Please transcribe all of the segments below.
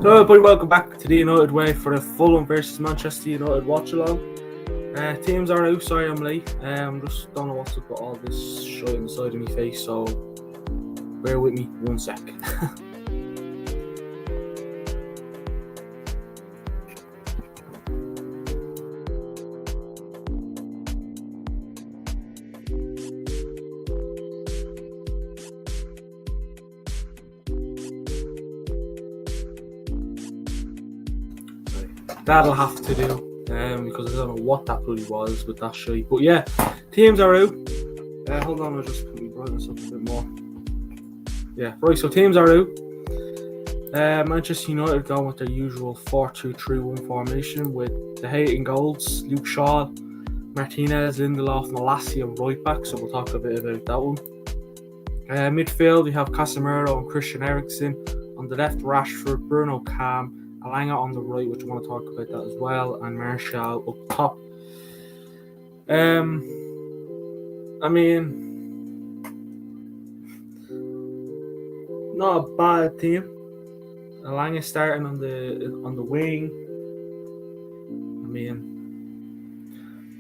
Hello everybody, welcome back to the United Way for the Fulham versus Manchester United Watchalong. Teams are out, sorry I'm late. Just don't know what's up with all this shit on the side of my face, so bear with me one sec. That'll have to do, because I don't know what that bloody was with that shit. But yeah, teams are out. Hold on, I'll just put my brightness up a bit more. Yeah, right, so teams are out. Manchester United going with their usual 4-2-3-1 formation with De Gea in goals, Luke Shaw, Martinez, Lindelof, Malacia right back, so we'll talk a bit about that one. Midfield, we have Casemiro and Christian Eriksen. On the left, Rashford, Bruno Cam, Alanga on the right, which I want to talk about that as well, and Martial up top. I mean, not a bad team. Alanga starting on the wing. I mean,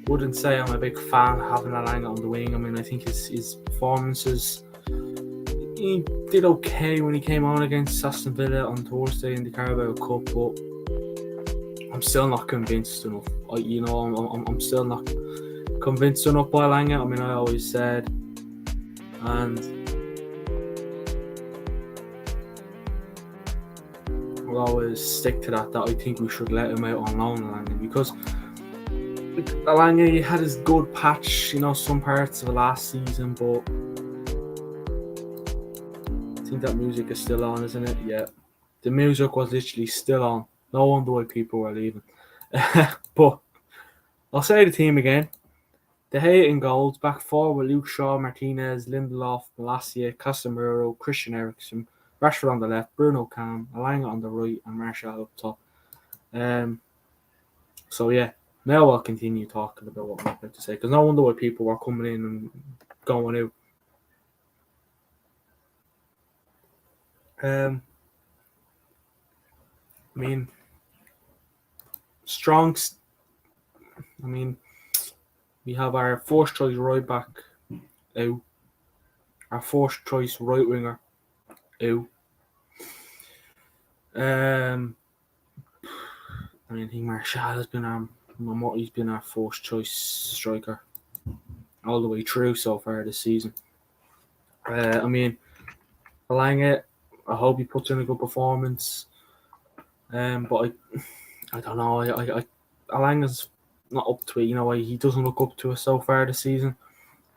wouldn't say I'm a big fan of having Alanga on the wing. I mean, I think his performances, he did okay when he came on against Aston Villa on Thursday in the Carabao Cup, but I'm still not convinced enough. I'm still not convinced enough by Alanga. I mean, I always said, and I'll always stick to that I think we should let him out on loan, Alanga, because Alanga, he had his good patch, some parts of the last season, but I think that music is still on, isn't it? Yeah. The music was literally still on. No wonder why people were leaving. But I'll say the team again. De Gea in goals, back four with Luke Shaw, Martinez, Lindelof, Malacia, Casemiro, Christian Eriksen, Rashford on the left, Bruno Cam, Alanga on the right, and Martial up top. So yeah, now I'll continue talking about what I'm about to say, because no wonder why people were coming in and going out. I mean, Strongs. I mean, we have our first choice right back out, our first choice right winger out. I think Martial has been he's been our first choice striker all the way through so far this season. I mean, Alanga, I hope he puts in a good performance. But I don't know. Alanga's not up to it. He doesn't look up to it so far this season.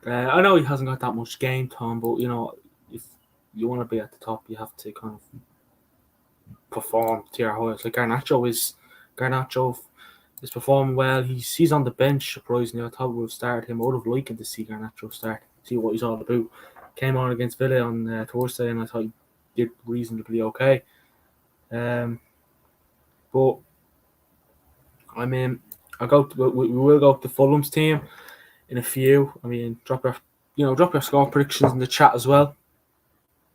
I know he hasn't got that much game time, but if you want to be at the top, you have to kind of perform to your highest. Like Garnacho is performing well. He's on the bench, surprisingly. I thought we would have started him. I would have liked to see Garnacho start, see what he's all about. Came on against Villa on Thursday, and I thought he did reasonably okay. But I mean, we will go to Fulham's team in a few. I mean, drop your score predictions in the chat as well.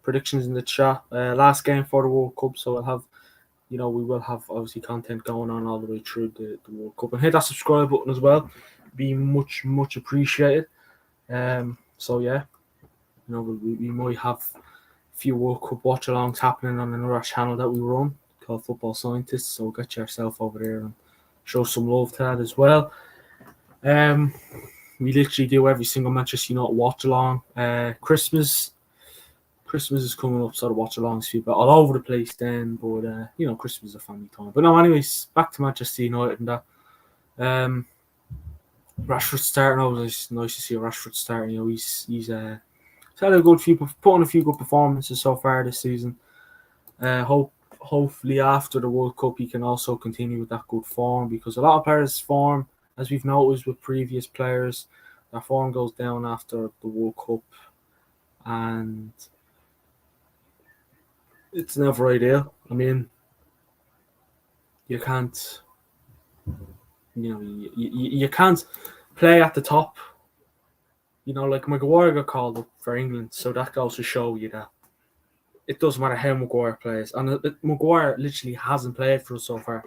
Predictions in the chat. Last game for the World Cup, so we will have obviously content going on all the way through the World Cup, and hit that subscribe button as well. Be much appreciated. So yeah, we might have a few World Cup watch-alongs happening on another channel that we run called Football Scientists. So get yourself over there and show some love to that as well. We literally do every single Manchester United watch-along. Christmas is coming up, so the watch-alongs feel all over the place then. But Christmas is a family time. But no, anyways, back to Manchester United and that. Rashford starting. It's nice to see Rashford starting. He's had a put on a few good performances so far this season. Hopefully after the World Cup he can also continue with that good form, because a lot of players' form, as we've noticed with previous players, their form goes down after the World Cup, and it's never ideal. I mean, you can't, you can't play at the top. Like Maguire got called up for England, so that goes to show you that it doesn't matter how Maguire plays. And Maguire literally hasn't played for us so far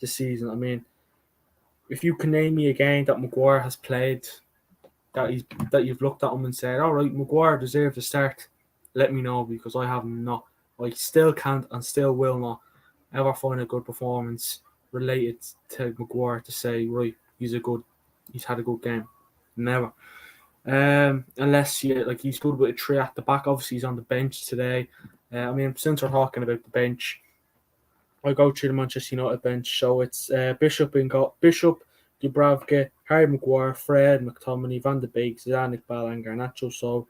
this season. I mean, if you can name me a game that Maguire has played that you've looked at him and said, all right, Maguire deserves to start, let me know, because I have not. I still can't and still will not ever find a good performance related to Maguire to say, right, he's had a good game. Never. Unless he's good with a three at the back. Obviously, he's on the bench today. I mean, since we're talking about the bench, I go through the Manchester United bench. So it's Bishop, Dubravka, Harry Maguire, Fred, McTominay, Van de Beek, Zidane, Iqbal, and Garnacho. So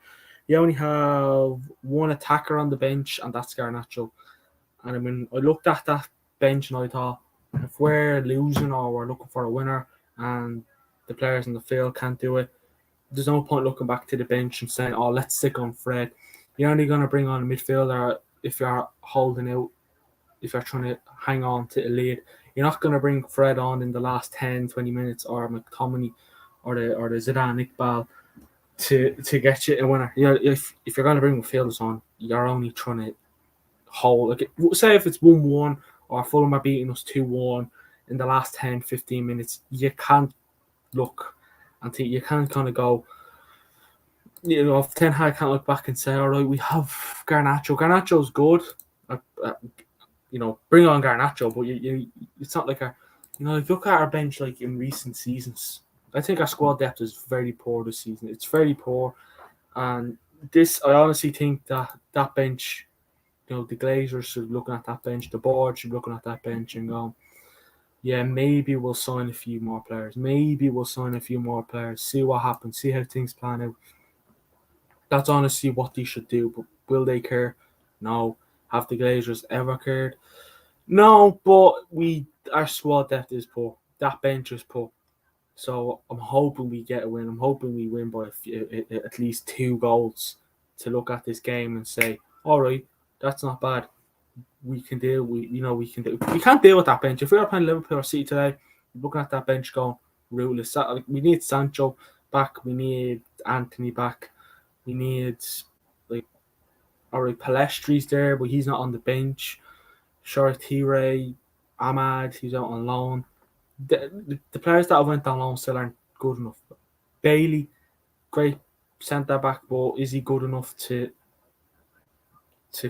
you only have one attacker on the bench, and that's Garnacho. And I mean, I looked at that bench and I thought, if we're losing or we're looking for a winner and the players in the field can't do it, there's no point looking back to the bench and saying, oh, let's stick on Fred. You're only going to bring on a midfielder if you're holding out, if you're trying to hang on to a lead. You're not going to bring Fred on in the last 10, 20 minutes or McTominay or the Zidane Iqbal to get you a winner. You know, if you're going to bring midfielders on, you're only trying to hold. Like, say if it's 1-1 or Fulham are beating us 2-1 in the last 10, 15 minutes, you can't look until you can't kind of go, you know, if Ten Hag can't look back and say, all right, we have Garnacho. Garnacho's good. You know, bring on Garnacho, but it's not like if you look at our bench like in recent seasons, I think our squad depth is very poor this season. It's very poor, and I honestly think that bench, you know, the Glazers should be looking at that bench, the board should be looking at that bench and going, yeah, maybe we'll sign a few more players. See what happens. See how things plan out. That's honestly what they should do. But will they care? No. Have the Glazers ever cared? No, but our squad depth is poor. That bench is poor. So I'm hoping we get a win. I'm hoping we win by at least 2 goals to look at this game and say, all right, that's not bad. We can deal. We can do. We can't deal with that bench. If we were playing Liverpool or City today, looking at that bench going rootless. We need Sancho back. We need Anthony back. We need Palestri's there, but he's not on the bench. Shortire, Ahmad, he's out on loan. The players that went on loan still aren't good enough. Bailey, great centre back, but is he good enough to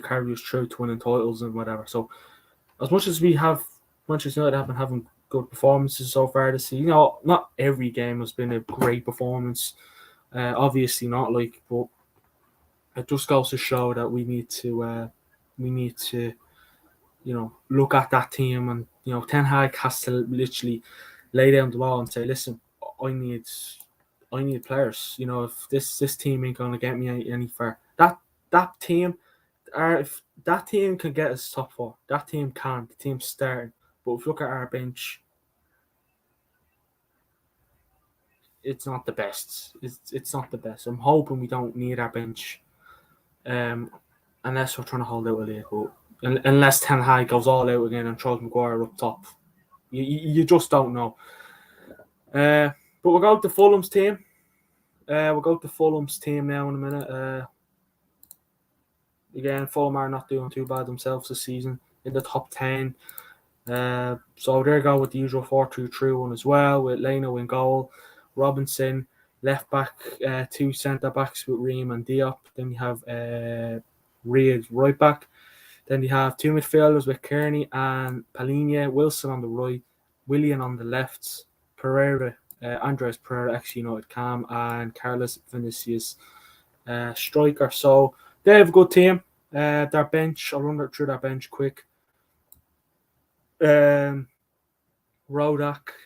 carry us through to winning titles and whatever? So as much as we have Manchester United have been having good performances so far this season, not every game has been a great performance. Obviously not, but it just goes to show that we need to look at that team, and Ten Hag has to literally lay down the law and say, listen, I need players. If this team ain't gonna get me any far, that team. If that team can get us top 4, that team can. The team's starting. But if you look at our bench, it's not the best. It's not the best. I'm hoping we don't need our bench, unless we're trying to hold out a lead. But unless Ten Hag goes all out again and throws Maguire up top, you just don't know. But we'll go to Fulham's team. We'll go to Fulham's team now in a minute. Again, Fulham are not doing too bad themselves this season, in the top 10. So they're going with the usual 4-2-3-1 as well, with Leno in goal, Robinson, left back, 2 centre backs with Ream and Diop. Then you have Reid right back. Then you have 2 midfielders with Kearney and Palhinha, Wilson on the right, Willian on the left, Pereira, Andres Pereira, ex-United Cam, and Carlos Vinicius striker. So they have a good team. Their bench, I'll run through their bench quick. Rodak,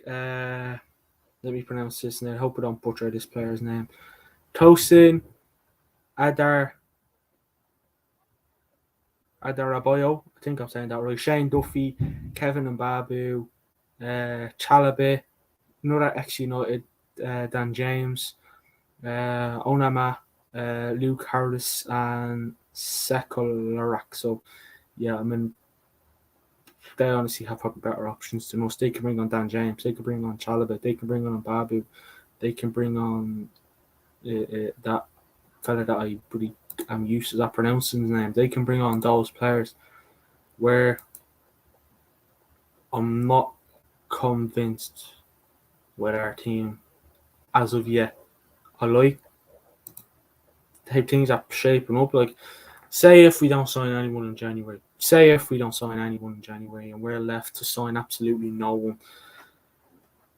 let me pronounce this name. I hope I don't butcher this player's name. Tosin Adaraboyo, I think I'm saying that right. Shane Duffy, Kevin Mbabu, Chalobah, another ex-United, Dan James, Onama, Luke Harris, and Sekolarak. So, yeah, I mean, they honestly have probably better options than us. They can bring on Dan James, they can bring on Chalobah, they can bring on Mbabu, they can bring on that fella that I really I'm used to that pronouncing his name. They can bring on those players where I'm not convinced with our team as of yet. I like how things are shaping up. Like, say if we don't sign anyone in January, and we're left to sign absolutely no one,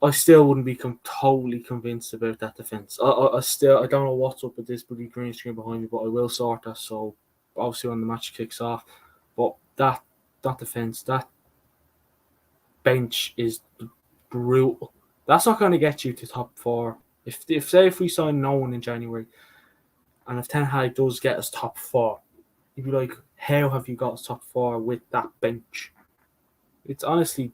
I still wouldn't be totally convinced about that defence. I don't know what's up with this bloody green screen behind me, but I will sort that. So obviously when the match kicks off, but that defence, that bench is brutal. That's not going to get you to top four. If we sign no one in January, and if Ten Hag does get us top four, you'd be like, how have you got us top four with that bench? It's honestly,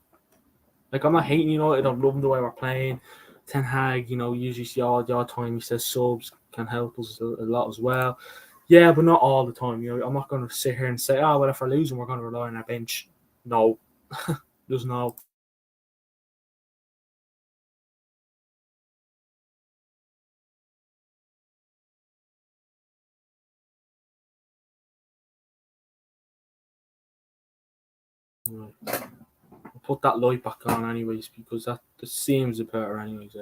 like, I'm not hating United. I'm loving the way we're playing. Ten Hag, usually the odd time he says subs can help us a lot as well. Yeah, but not all the time. I'm not going to sit here and say, well, if we're losing, we're going to rely on our bench. No, there's no. Right. I'll put that light back on anyways because that seems a better anyways.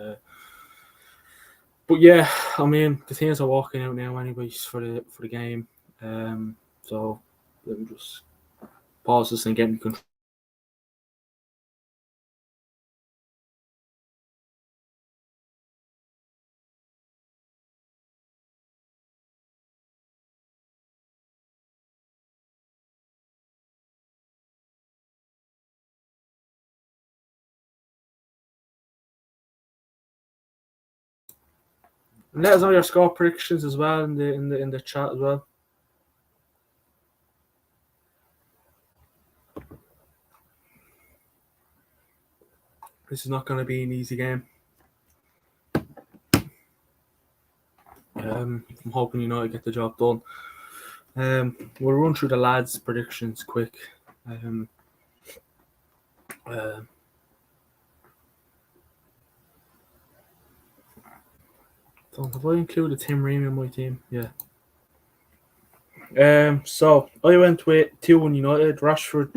But yeah, I mean the teams are walking out now anyways for the game. So let me just pause this and get me control. And let us know your score predictions as well in the chat as well. This is not going to be an easy game. I'm hoping United get the job done. We'll run through the lads' predictions quick. Don't have I included Tim Ream in my team? Yeah. So I went with 2-1 United. Rashford,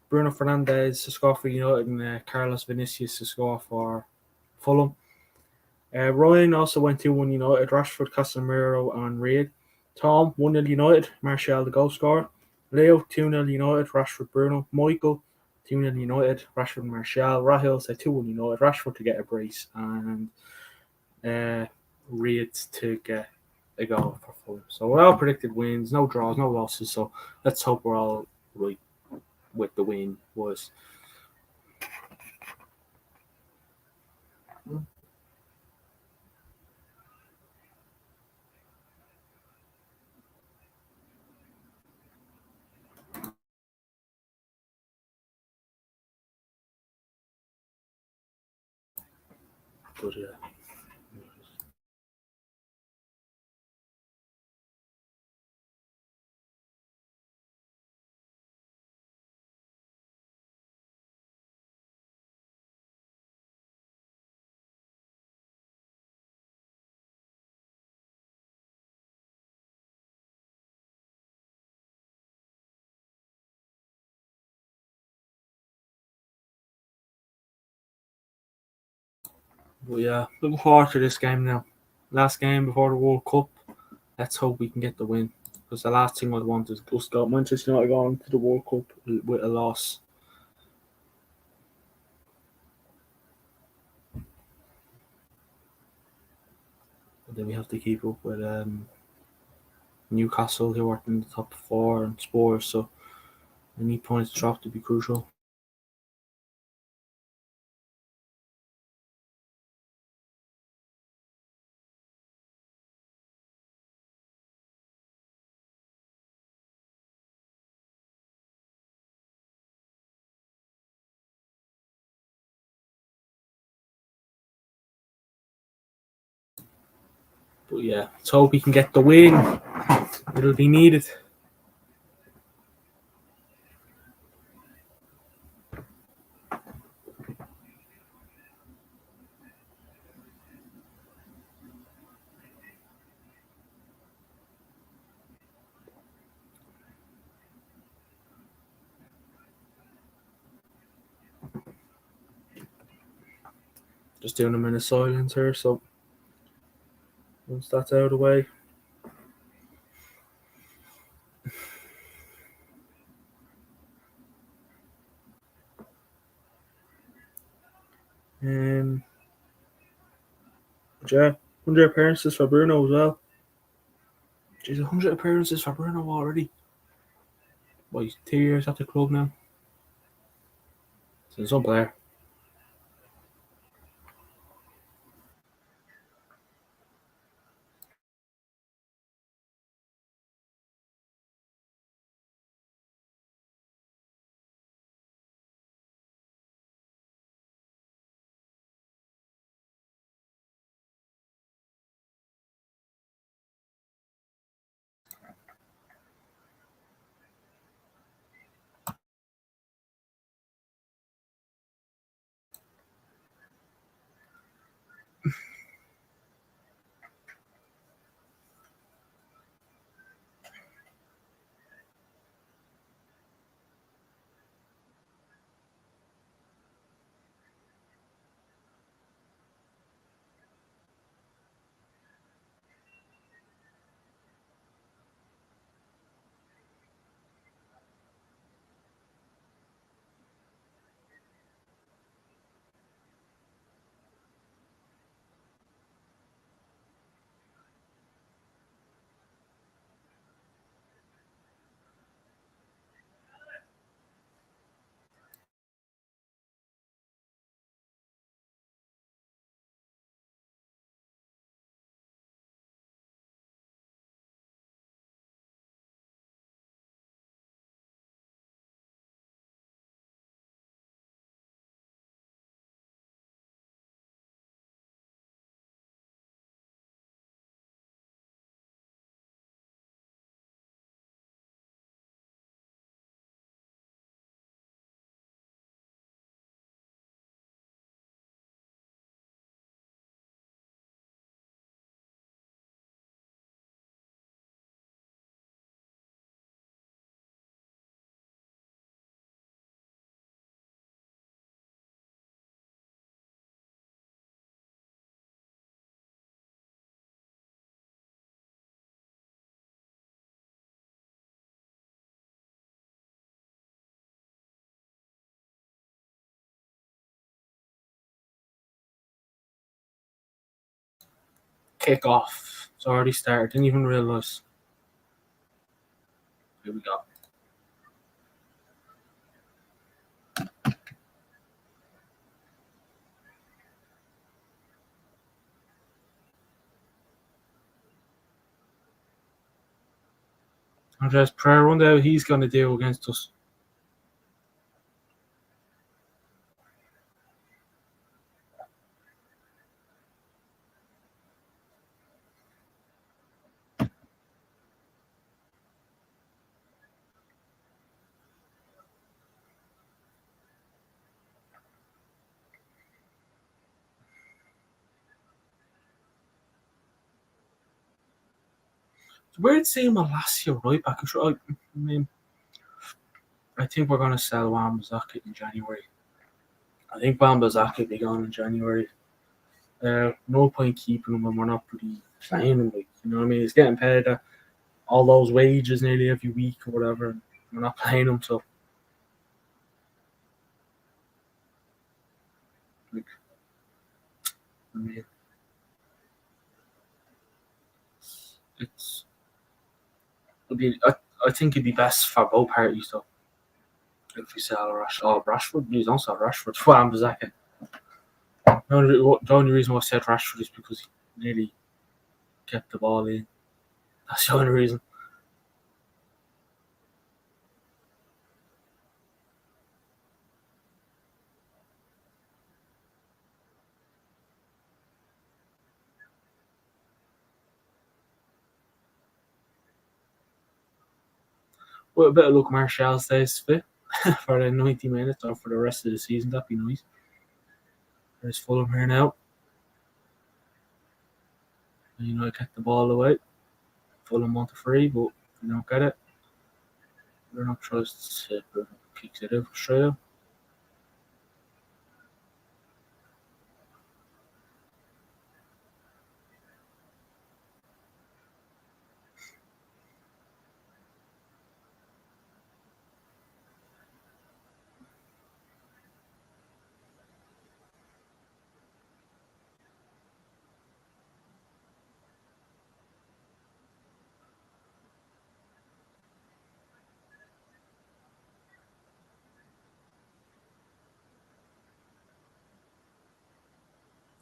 Bruno Fernandes to score for United, and Carlos Vinicius to score for Fulham. Ryan also went 2-1 United. Rashford, Casemiro, and Reid. Tom 1-0 United. Martial the goal scorer. Leo 2-0 United. Rashford, Bruno. Michael 2-0 United. Rashford, Martial. Rahil said 2-1 United. Rashford to get a brace, and Reid to get a goal for Fulham. So we're all predicted wins, no draws, no losses. So let's hope we're all right with the win was. But yeah. But yeah, looking forward to this game now. Last game before the World Cup. Let's hope we can get the win. Because the last thing I want is us got Manchester United going to the World Cup with a loss. And then we have to keep up with Newcastle, who are in the top four, and Spurs. So any points dropped to be crucial. But yeah, let's hope we can get the win. It'll be needed. Just doing a minute of silence here, so once that's out of the way. Yeah, 100 appearances for Bruno as well. Jeez, 100 appearances for Bruno already. Well, he's 2 years at the club now. So some player. Kick off. It's already started. Didn't even realise. Here we go. Andres Pereira, wonder how he's going to deal against us. It's weird seeing Malacia right back. I mean, I think we're going to sell Wan-Bissaka in January. I think Wan-Bissaka will be gone in January. No point keeping him when we're not pretty playing him. Like, you know what I mean? He's getting paid all those wages nearly every week or whatever. And we're not playing him, so like, I mean, it's. I think it'd be best for both parties though. If we sell Rashford, please don't sell Rashford. Wan-Bissaka. The only reason why I said Rashford is because he nearly kept the ball in. That's the only reason. With a bit of luck, Martial stays fit for the 90 minutes or for the rest of the season. That'd be nice. There's Fulham here now. You know, get the ball away. Fulham want a free, but if we don't get it, we're not trust. Kicks it out straight out.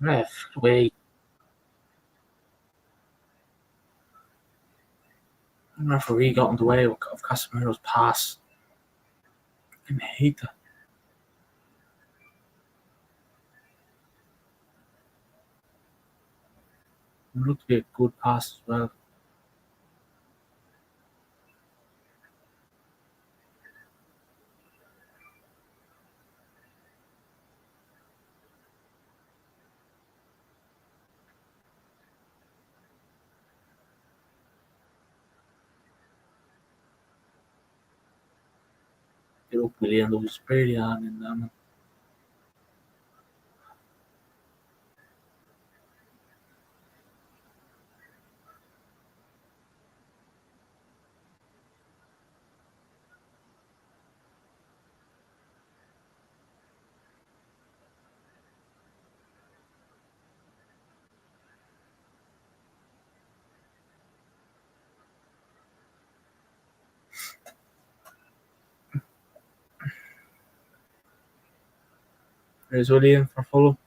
Wait, the referee got in the way of Casemiro's pass. I hate that. It looked to be a good pass as well. It looked peleando espelhar, né? There's William for Fulham.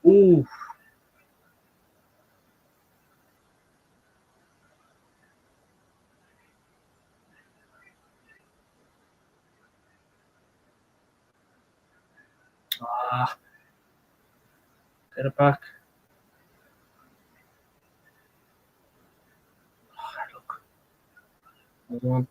Ooh, ah, get it back. Ah, look, another one.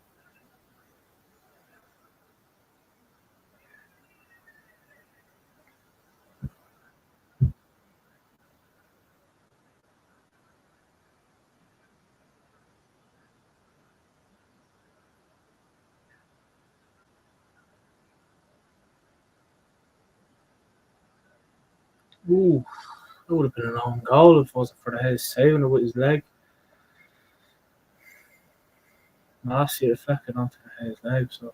Ooh, that would have been an own goal if it wasn't for the head saving it with his leg. Last year, affected onto the head's leg, so.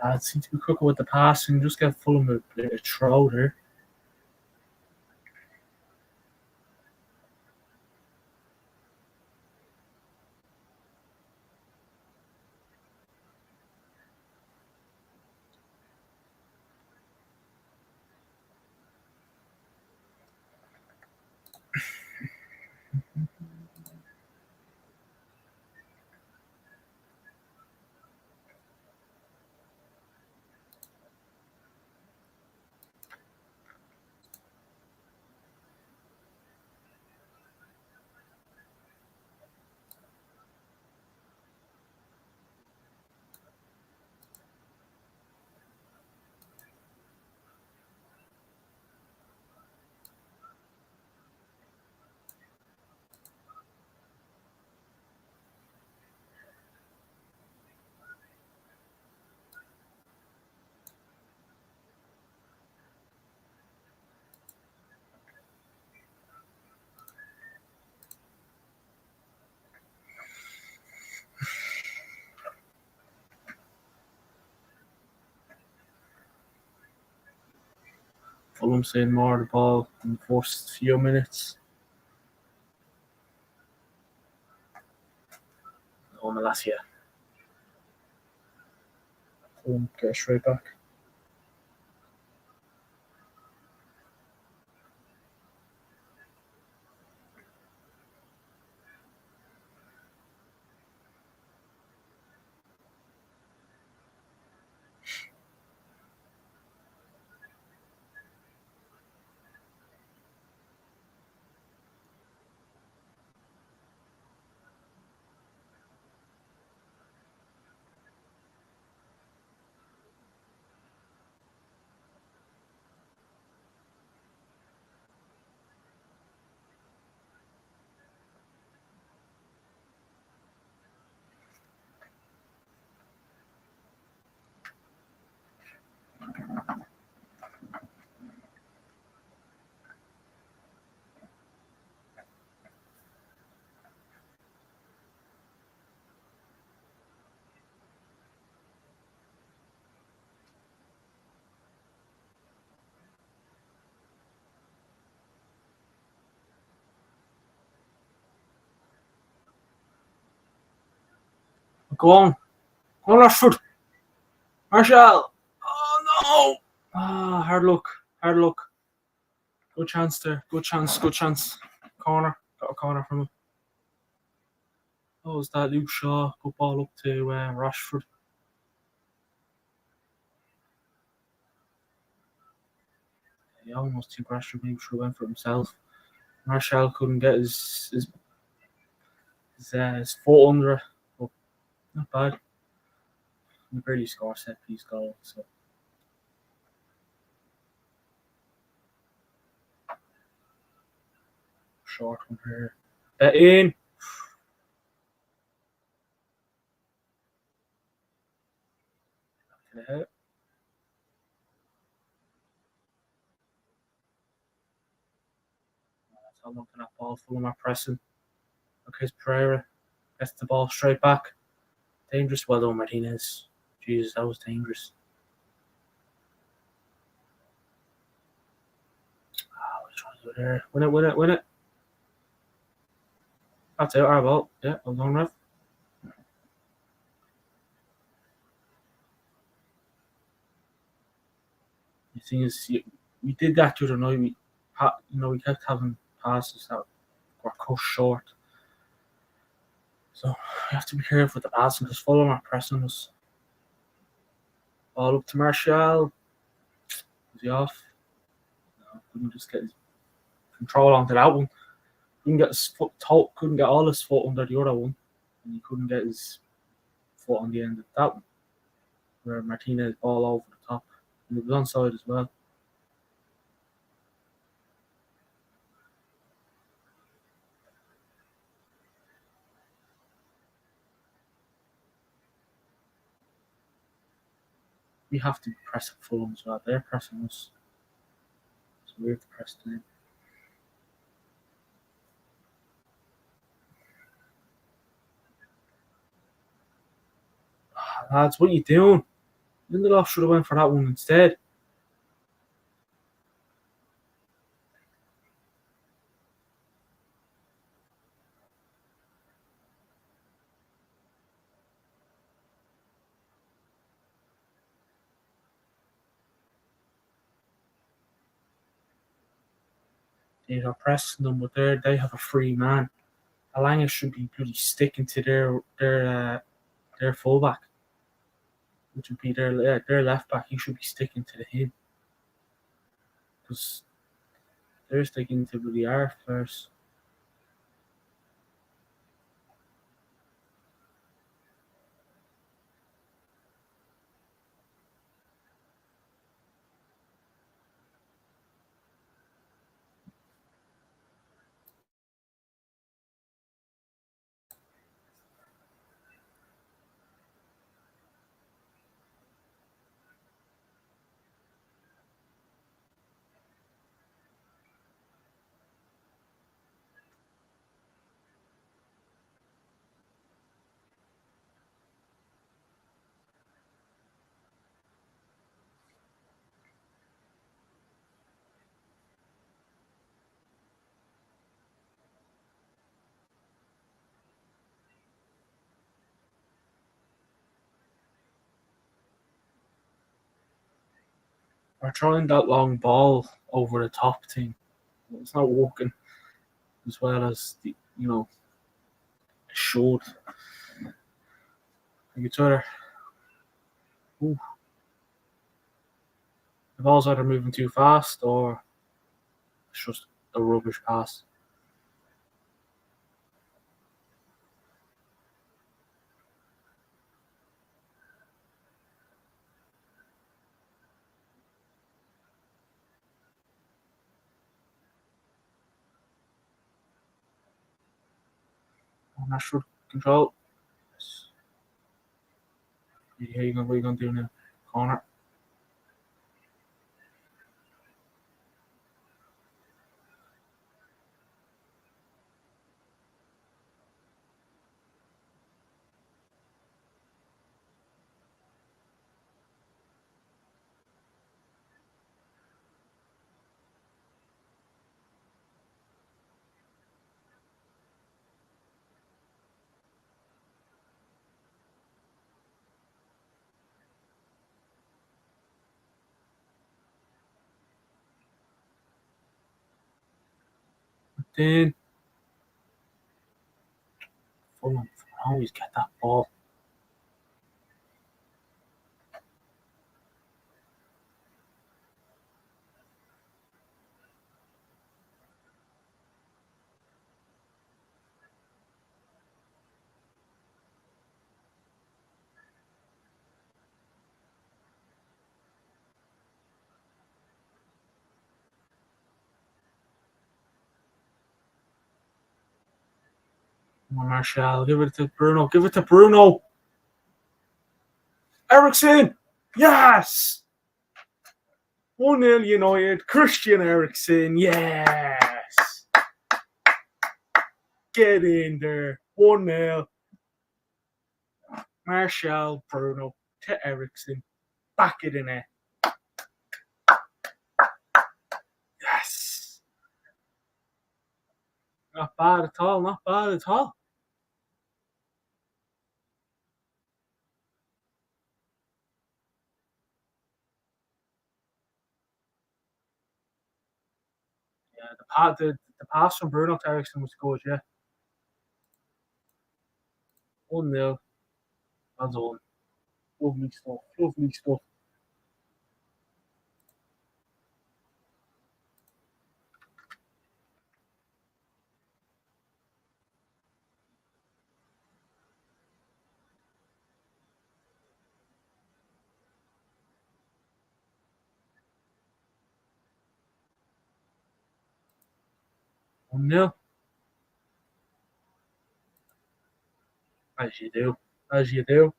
Lads seem to be quicker with the passing. Just get Fulham a throw there. Fulham seeing more of the ball in the first few minutes. Oh, Malasia. Fulham get straight back. Go on. Go on, Rashford. Martial. Oh, no. Ah, hard luck. Hard luck. Good chance there. Good chance. Good chance. Corner. Got a corner from him. Oh, was that Luke Shaw? Good ball up to Rashford. He almost took Rashford. Maybe should have went for himself. Martial couldn't get his foot under it. But not bad. He barely scored set piece goal. So short one here. Bet in. To the head. That's how looking at ball. Fulham are pressing. Okay, Pereira gets the ball straight back. Dangerous. Well done, Martinez. Jesus, that was dangerous. Oh, what are you trying to do there? Win it, win it, win it. That's it, our ball. Yeah, well done, ref. The thing is, we did that the other night. We kept having passes that were cut short. So we have to be careful with the passing because Fulham are pressing us. Ball up to Martial. Was he off? No, couldn't just get his control onto that one. Couldn't get his foot couldn't get all his foot under the other one. And he couldn't get his foot on the end of that one. Where Martinez ball over the top. And it was onside as well. We have to press Fulham as well. They're pressing us. So we have to press them. Lads, what are you doing? Lindelof should have went for that one instead. They are pressing them, but they have a free man. Alanga should be bloody sticking to their fullback, which would be their left back. He should be sticking to him because they're sticking to the R first. We're trying that long ball over the top thing. It's not working as well as it should. Like it's either the ball's either moving too fast or it's just a rubbish pass. I'm not sure control. Yeah, what are you gonna do now? Corner. in. Fulham always get that ball. Come on, Martial, give it to Bruno. Give it to Bruno. Eriksen! Yes! 1-0 United. Christian Eriksen. Yes! Get in there. 1-0. Martial, Bruno to Eriksen. Back it in there. Yes! Not bad at all. Not bad at all. Yeah, the pass from Bruno to Eriksen was good, yeah. 1-0. Well done. Lovely stuff. Lovely stuff. 1-0. As you do. As you do.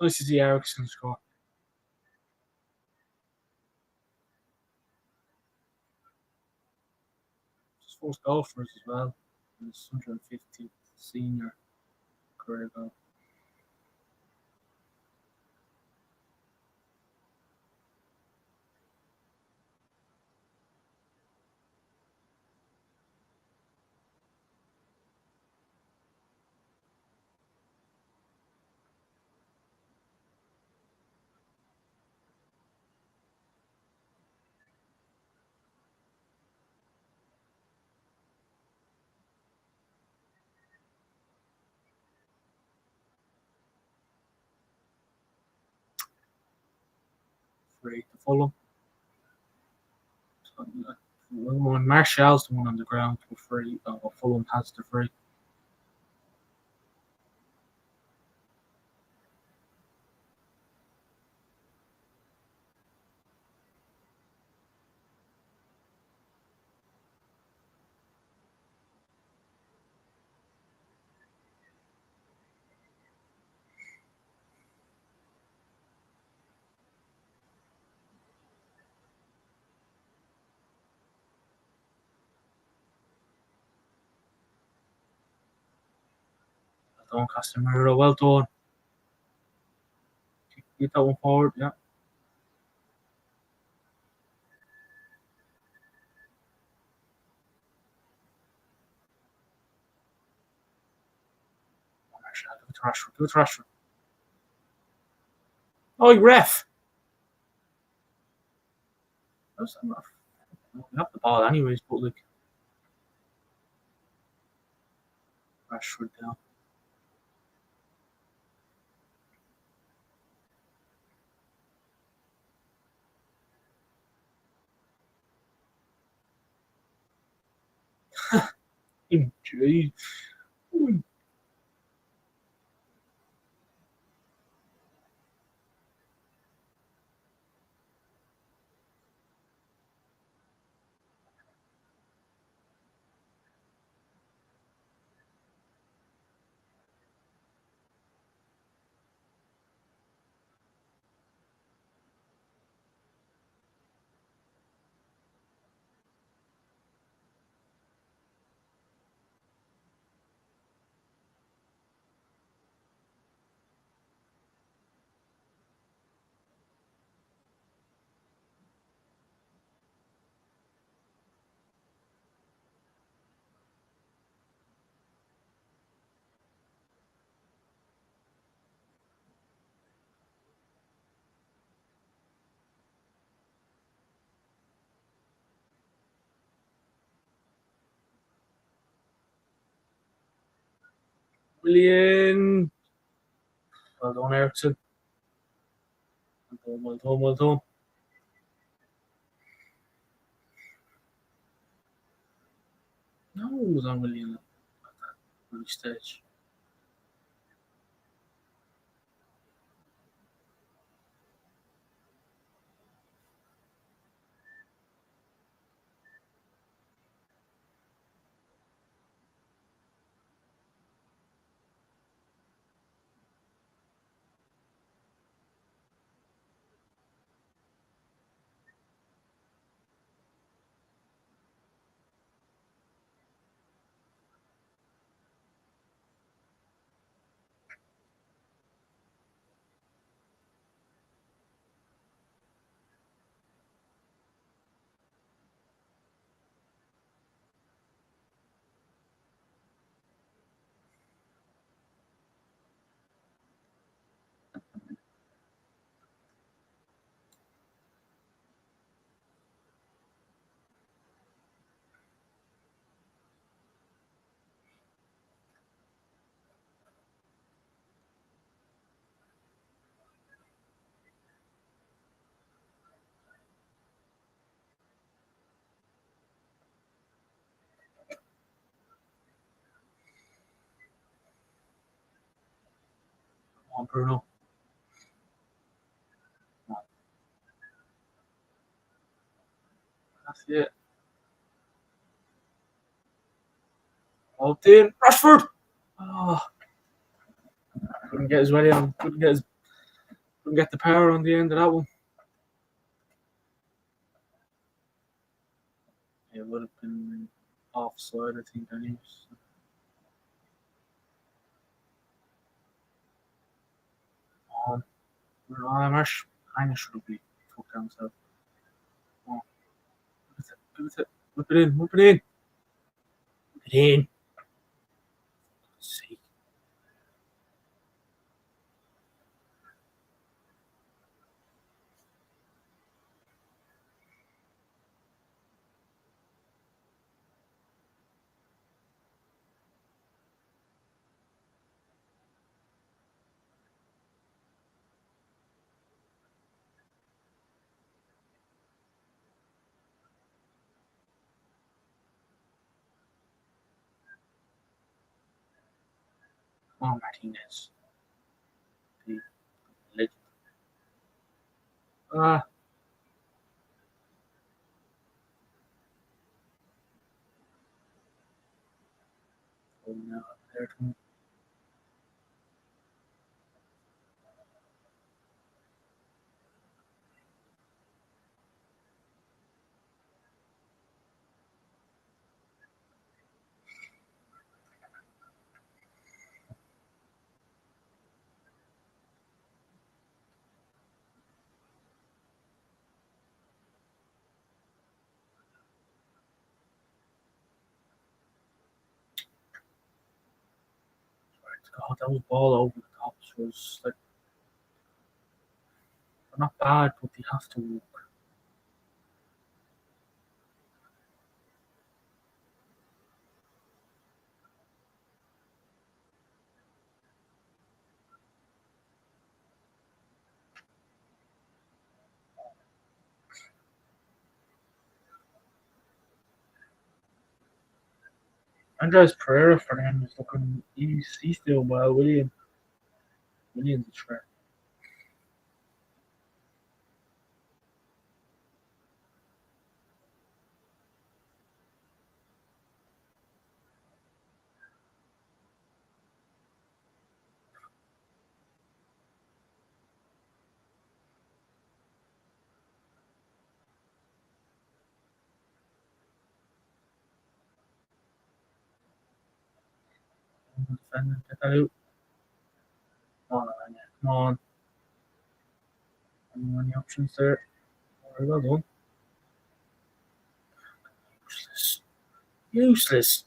Nice to see Eriksen score. His first goal for us as well. His 150th senior career goal. Free to Fulham. When Martial's the one on the ground for free, Fulham has the free. Well done, Casemiro. Well done. Get that one forward, yeah. Martial, give it to Rashford. Give it to Rashford. Oh, you ref. We have the ball anyways, but like Rashford down. Injury. Million. Well done, Ericsson. Well done. No, it was on Million at that early stage. Come on, Bruno. Come on. That's it. Out in. Rashford! Oh, couldn't get his way on. Couldn't get the power on the end of that one. It would have been offside, I think, anyways. Um, Marsh kind of should be fucked down himself. Oh, give it, whip it in, whip it in, whip it in. See, come on, Martinez. The legend. Ah, oh no, there it comes. God, that was ball over the top. So it was like, they're not bad, but they have to work. Andres Pereira for them is looking, he's doing well. Williams is fair. Defending, get that out. Come on, Alanya. Come on. Any options there? Very well done. Useless. Useless.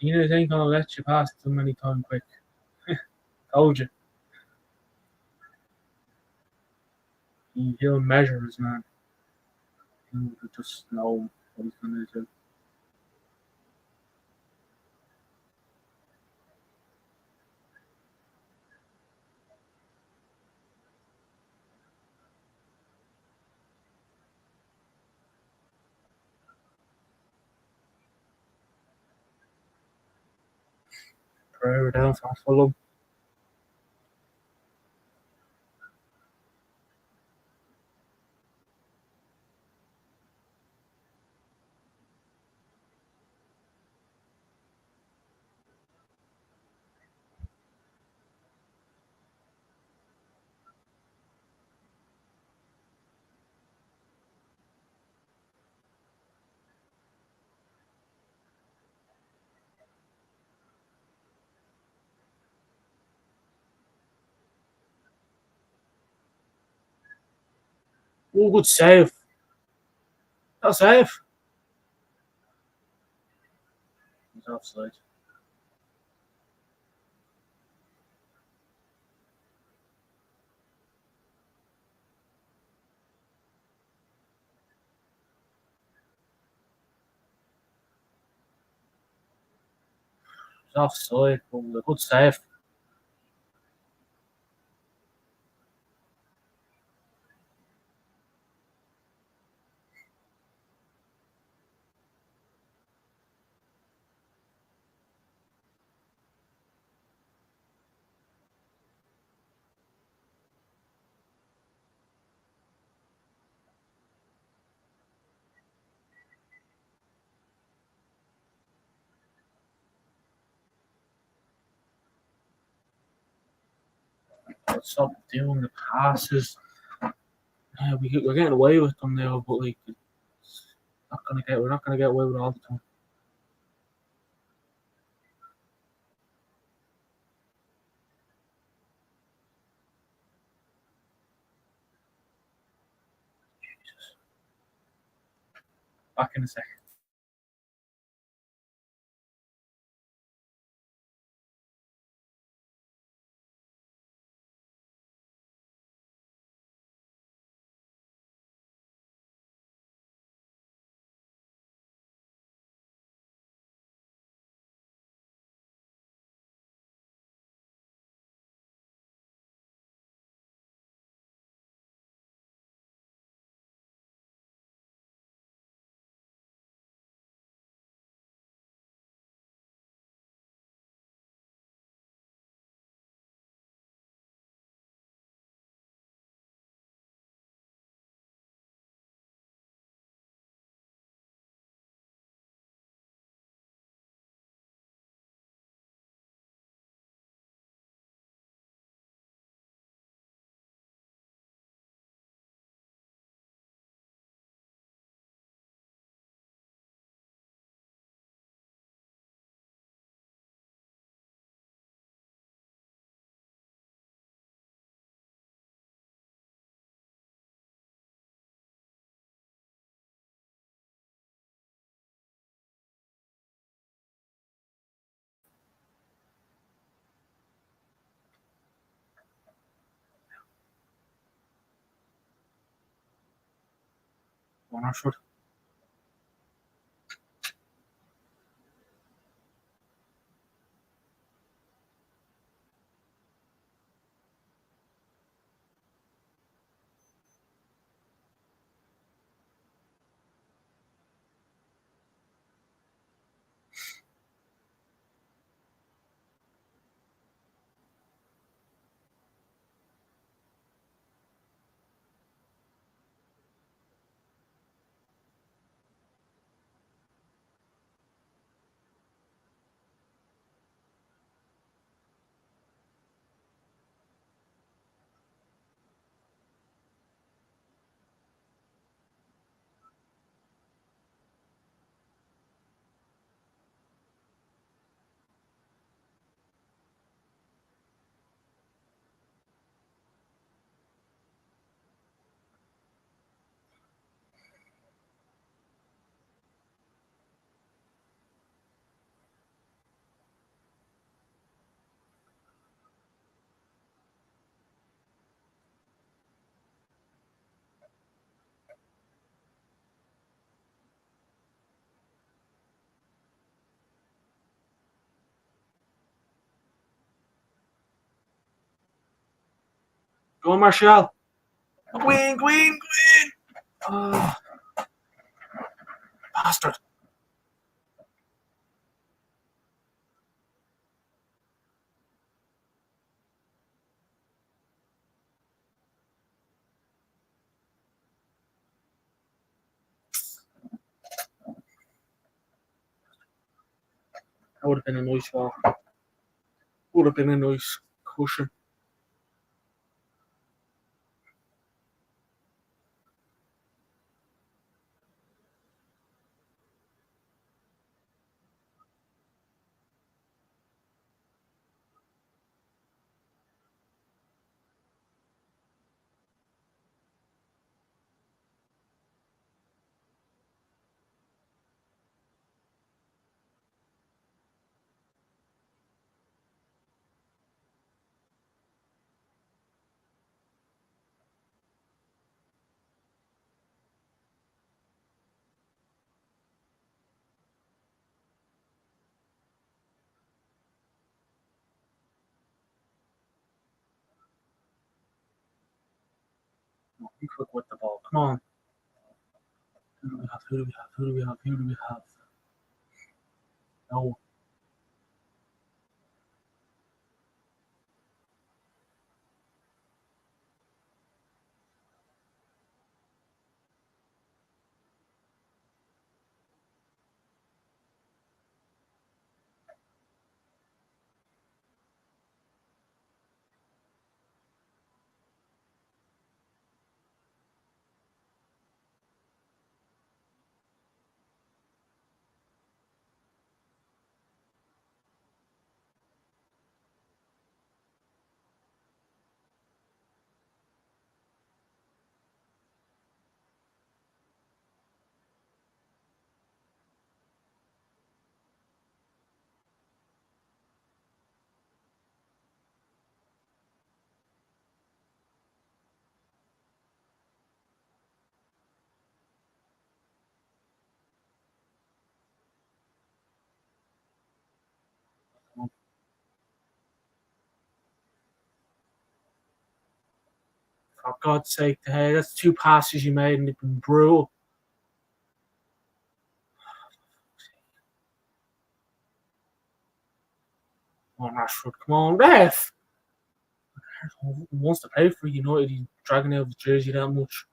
Martinez ain't gonna let you pass too many times quick. Told you. He'll measure his man. He'll just know what he's gonna do. Pereira down for Fulham. Oh, good save. That's save. He's offside. He's offside. But a good save. Stop doing the passes. Yeah, we're getting away with them now, but like, we're not gonna get away with it all the time. Jesus. Back in a second. One shot. Go on, Martial. Queen, Queen, Queen. Oh, bastard. That would have been a nice walk. Would have been a nice cushion. Be quick with the ball. Come on. Who do we have? Who do we have? Who do we have? Who do we have? No. For God's sake, hey, that's two passes you made and they've been brutal. Come on, Rashford. Come on, ref. Who wants to play for United? He's dragging out the jersey that much.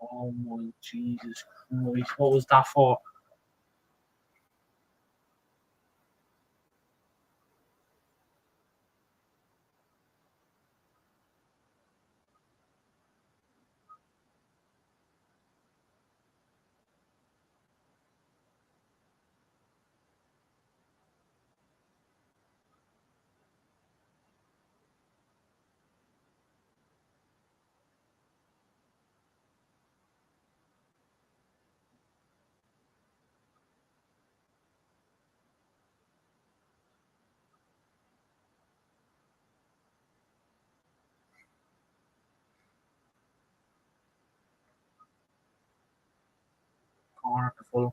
Oh my Jesus Christ! What was that for? corner to Fulham.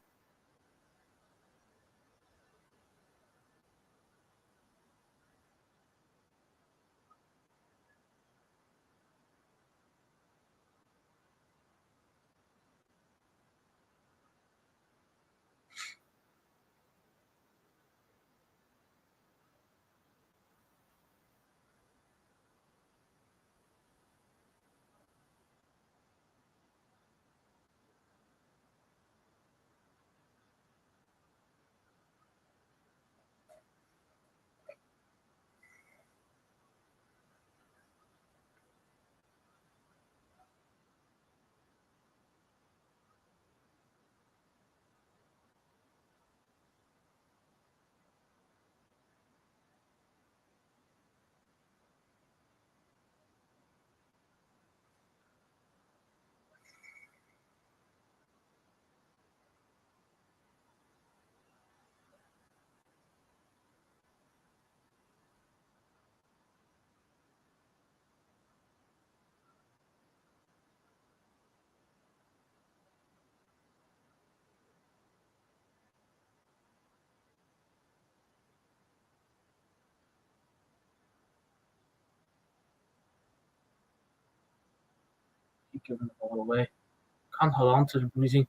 Keep giving the ball away. Can't hold on to the breathing.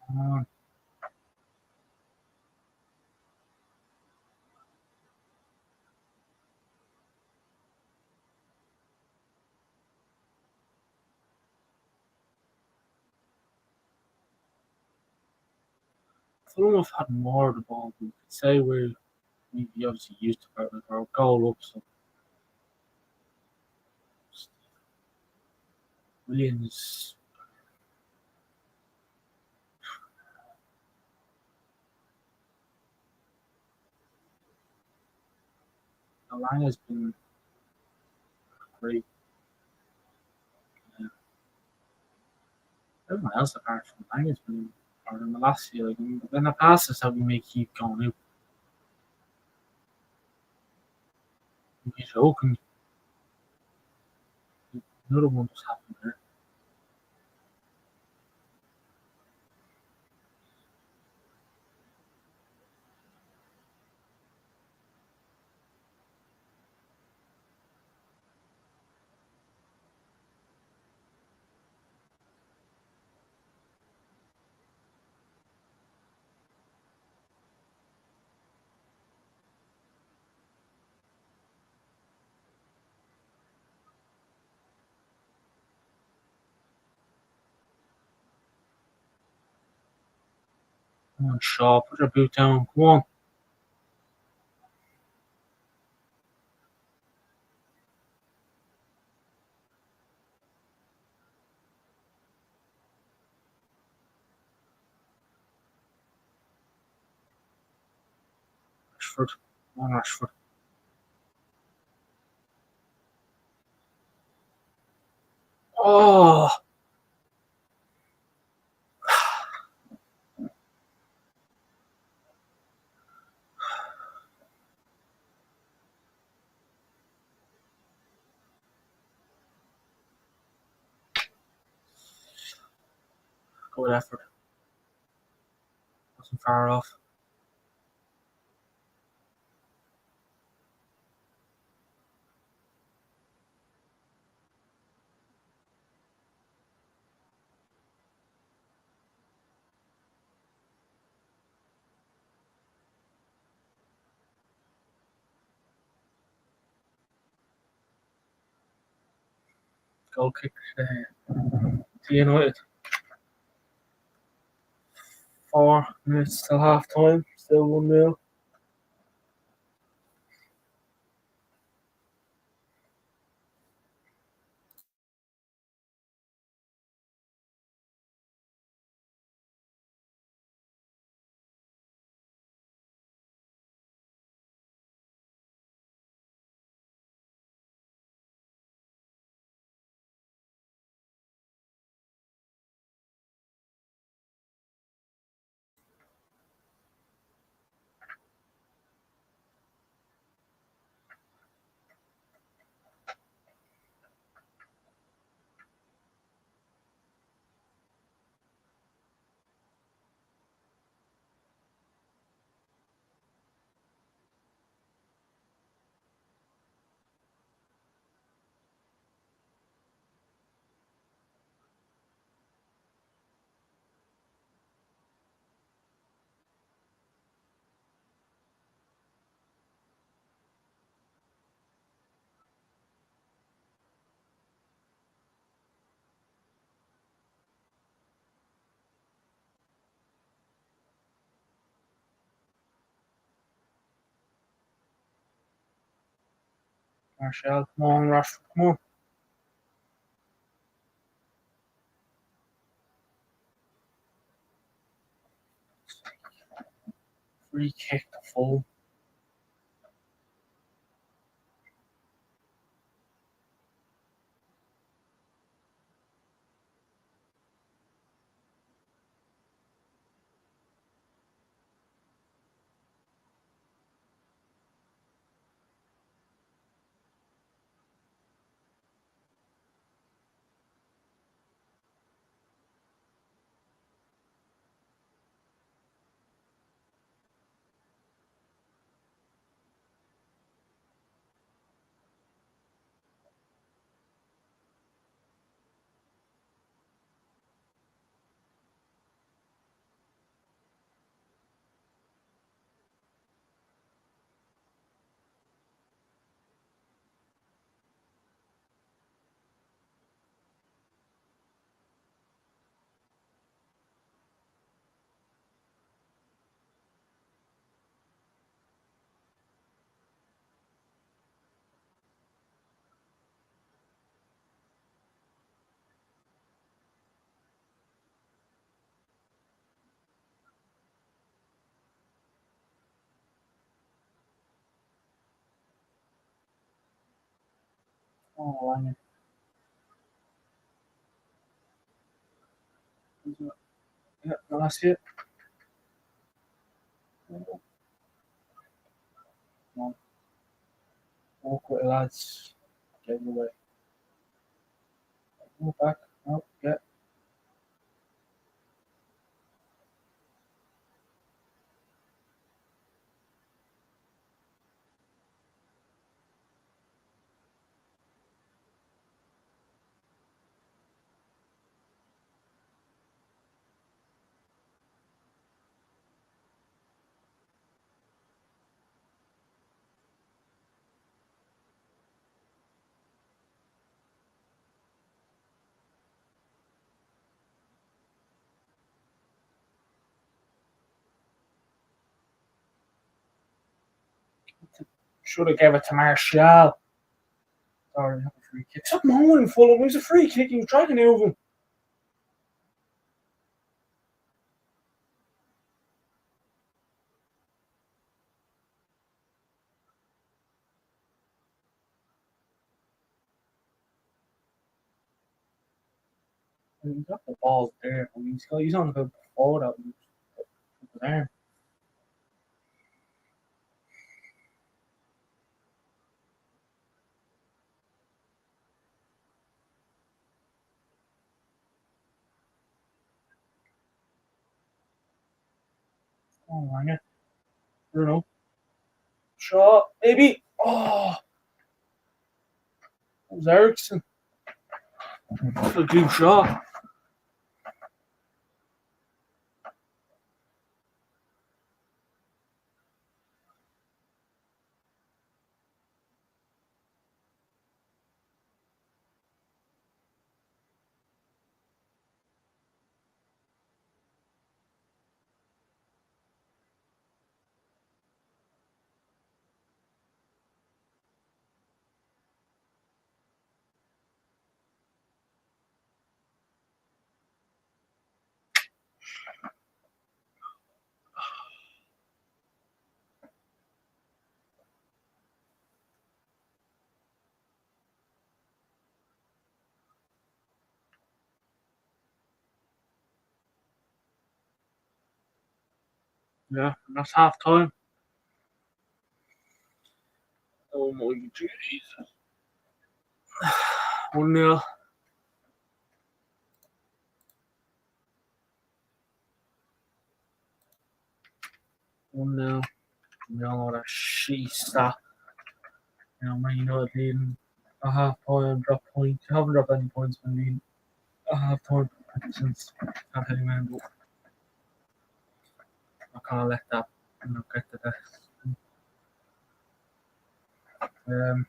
Come on. Fulham have had more of the ball. We could say we obviously used to our goal up. So Williams, Lang has been great. Uh, Everyone else apart from Lang has been hard in the last year. Like, when the passes how we may keep going out. He's joking. Another one just happened there. Come on, Shaw, put your boot down. Come on. Rashford. On Rashford. Oh, good effort. Wasn't far off. Goal kick to United. 4 minutes till half time. Still 1-0. Martial, come on, Rashford, come on. Free kick to Fulham. Oh, yeah, that's it. Come on, walk with it, lads. Get it away. Go back. Oh, yeah. Should have gave it to Martial. Sorry, have a free kick. Stop moaning, Fulham. It was a free kick. You tried to move him. He's got the ball there. He's on the ball out with his arm. Oh, man, yeah. I don't know. Shot, maybe. Oh, it was Ericsson. A good shot. Yeah, and that's half time. Oh my jeez. 1-0. 1-0. We all know that shitty stat. Man United leading a half time, drop points. You haven't dropped any points when leading a half time since can't tell you when, but I can't let that get to that. Um,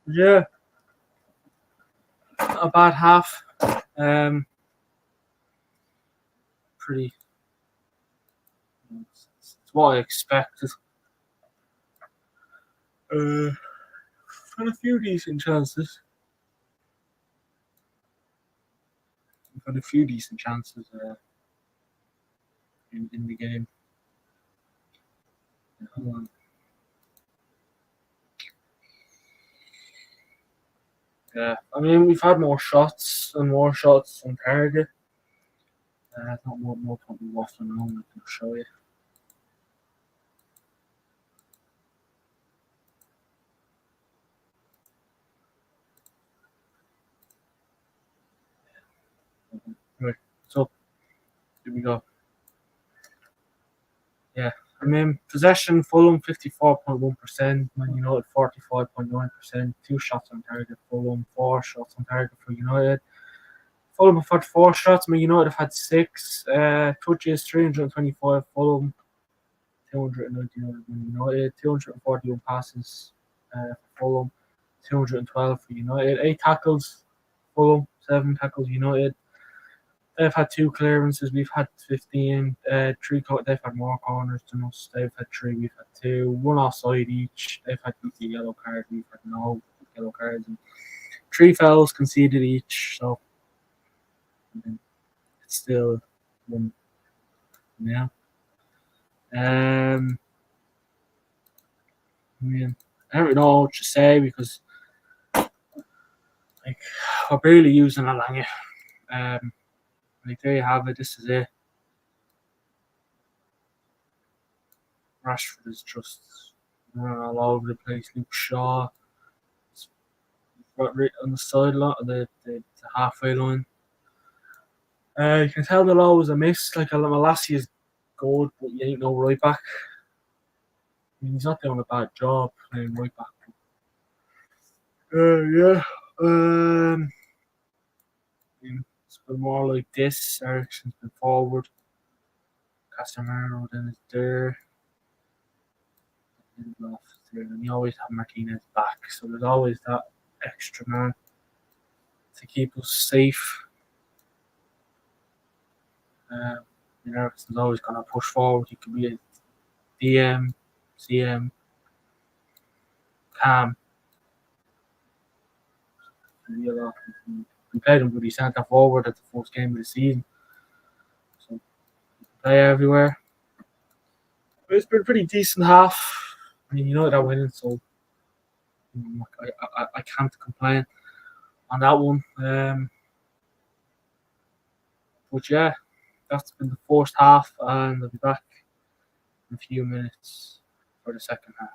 yeah, a bad half. Pretty. It's what I expected. Had a few decent chances. We've had a few decent chances in the game. Hold on. Yeah, I mean we've had more shots on target. Not more point we lost on home. I can show you. Right, so here we go. Yeah, I mean possession Fulham 54.1%, Man United 45.9%, 2 shots on target. Fulham 4 shots on target for United. Fulham have had 4 shots. Man United have had 6. Touches 325. Fulham 299. Man United 241 passes for Fulham. 212 for United. 8 tackles. Fulham 7 tackles. United. They've had 2 clearances. We've had 15. They've had more corners than us. They've had 3. We've had 2. 1 offside each. They've had the yellow card. We've had no yellow cards. And 3 fouls conceded each. So it's still 1. Yeah. I mean, I don't know what to say because like we're barely using Alanga. There you have it. This is it. Rashford is just running all over the place. Luke Shaw is right on the sideline, the halfway line. You can tell the law was a miss. Like Malassi is good, but you ain't no right back. I mean, he's not doing a bad job playing right back. Yeah. It's been more like this. Ericsson's been forward. Casemiro then is there. And you always have Martinez back, so there's always that extra man to keep us safe. Ericsson's always going to push forward. He could be a DM, CM, Cam. We played him, but he centre forward at the first game of the season. So he can play everywhere. It's been a pretty decent half. I mean, United are winning, so I can't complain on that one. But yeah, that's been the first half, and I'll be back in a few minutes for the second half.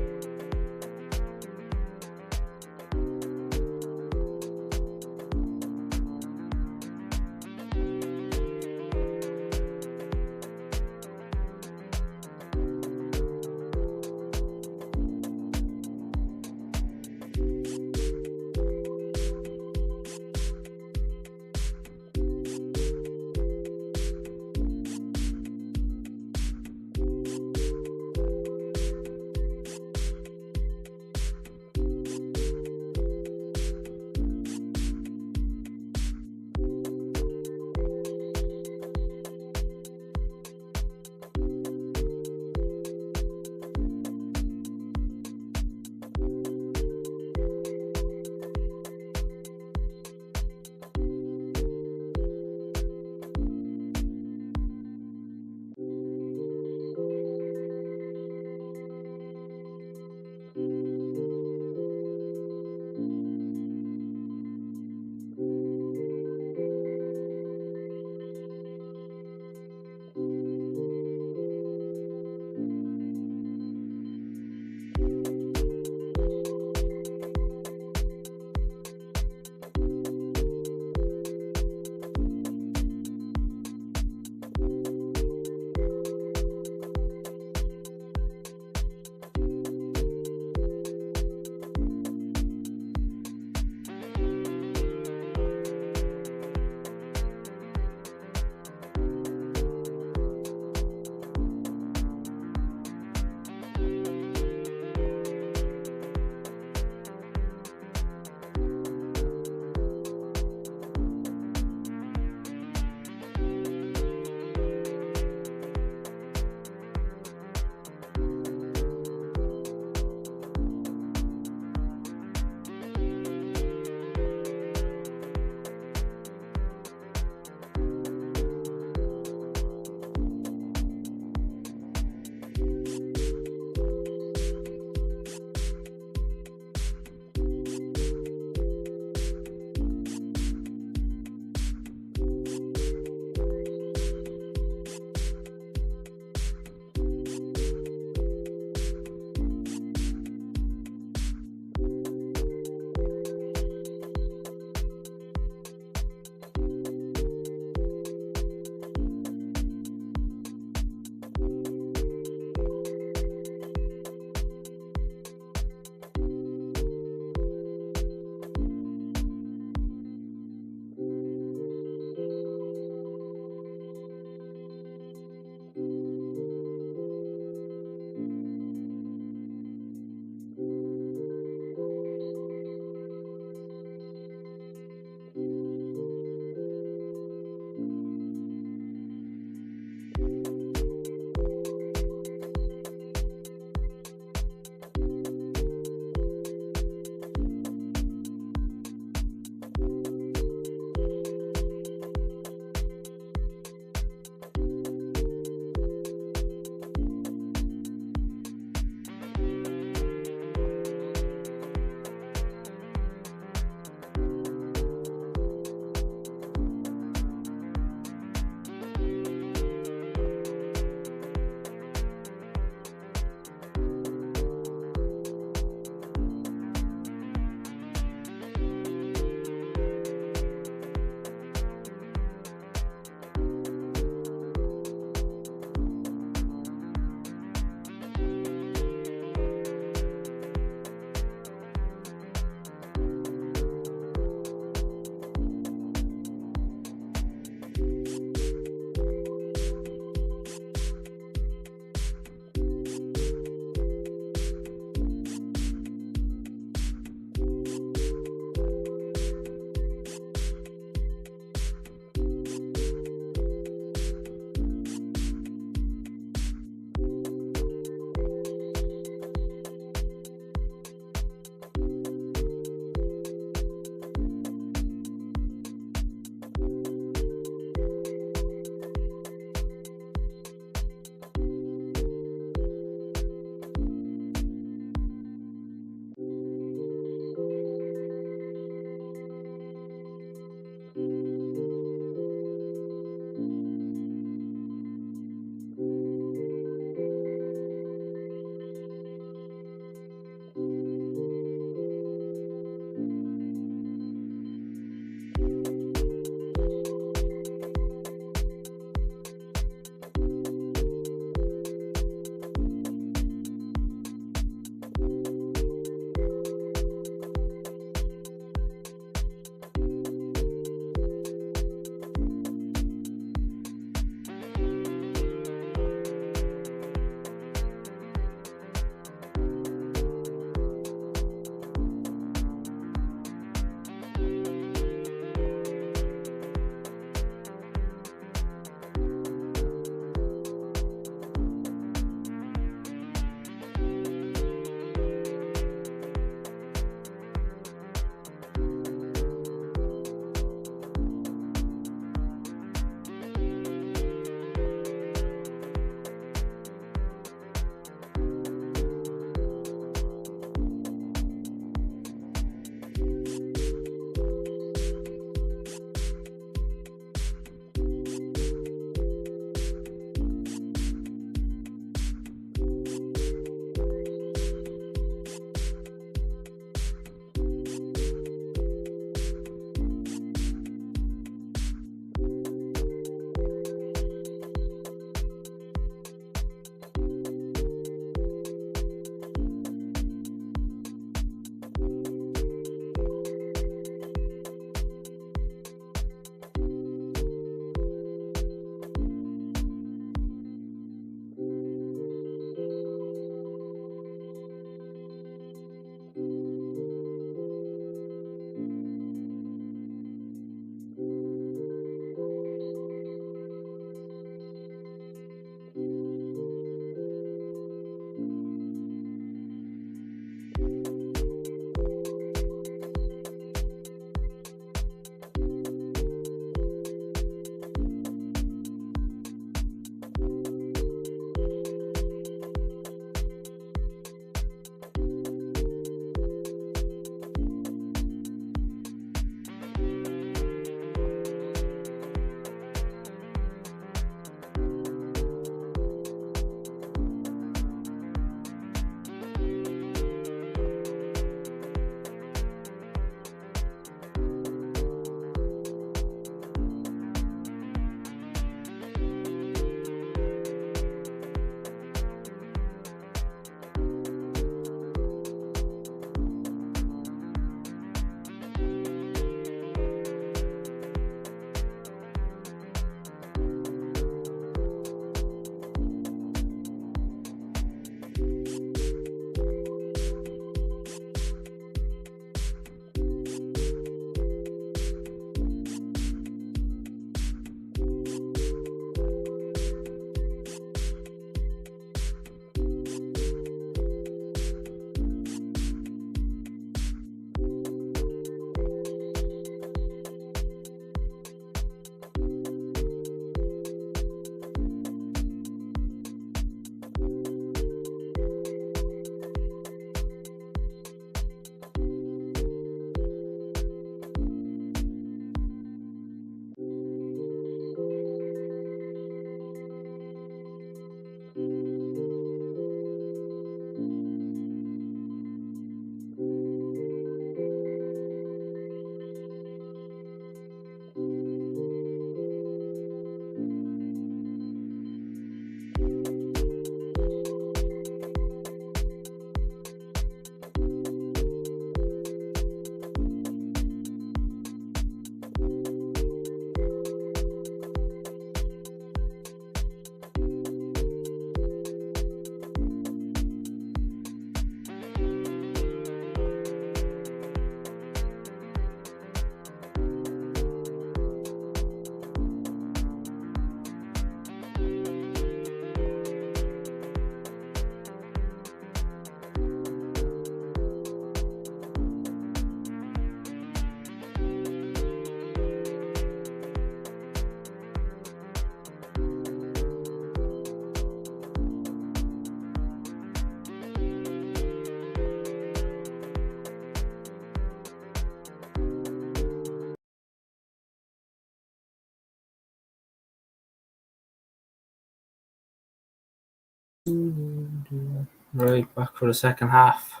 Right, back for the second half.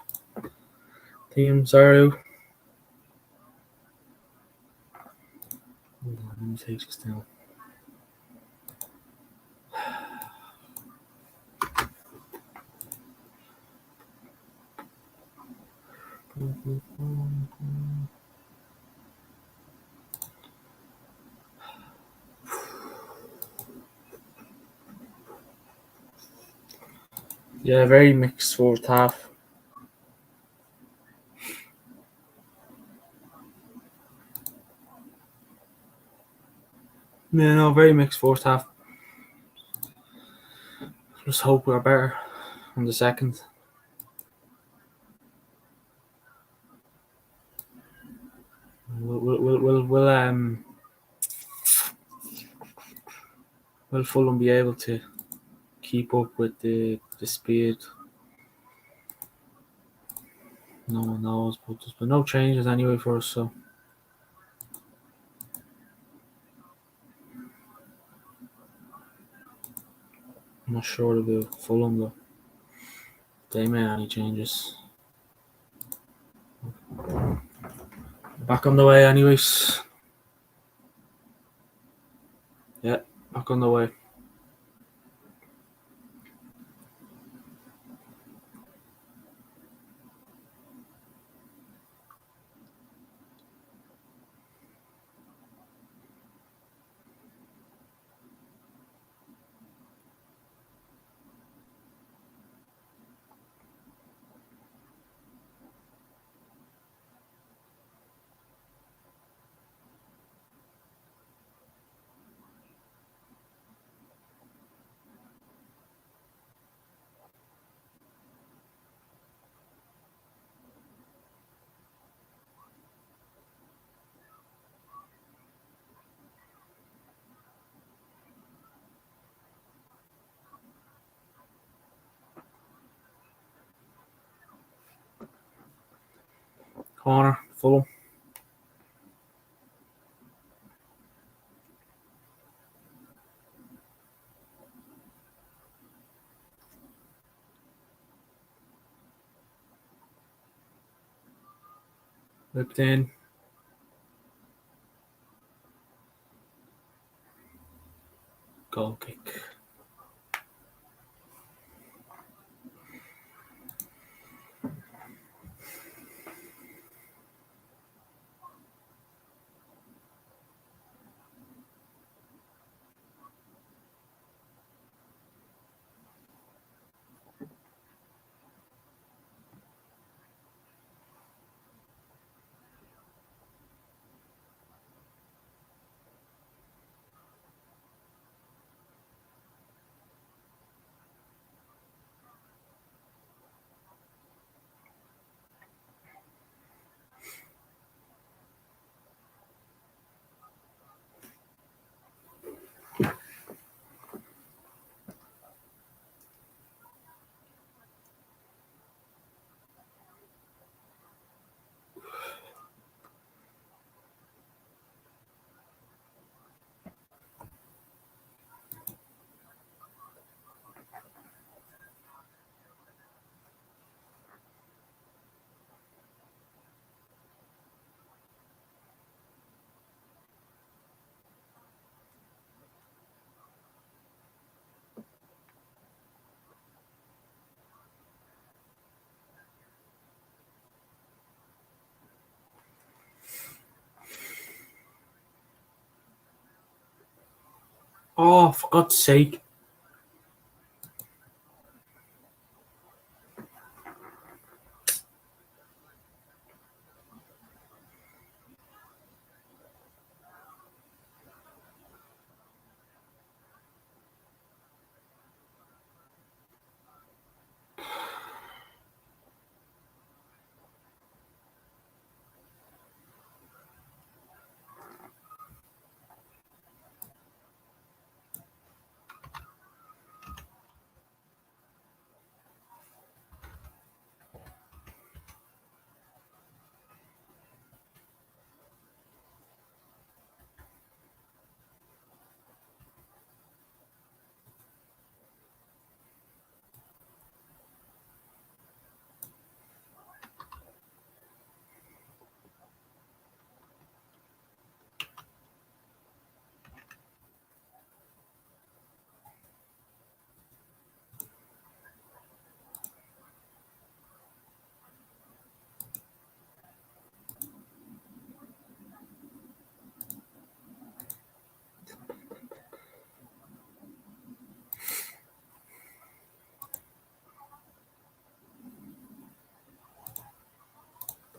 Teams are out. Hold on, let me take this down. Yeah, very mixed fourth half. Yeah, no, very mixed fourth half. Just hope we're better on the second. Will Fulham be able to keep up with the speed? No one knows, but there's been no changes anyway for us, so I'm not sure about Fulham though. They made any changes. Back on the way, anyways. Yeah, back on the way. Corner, Fulham. Whipped in. Goal kick. Oh, for God's sake.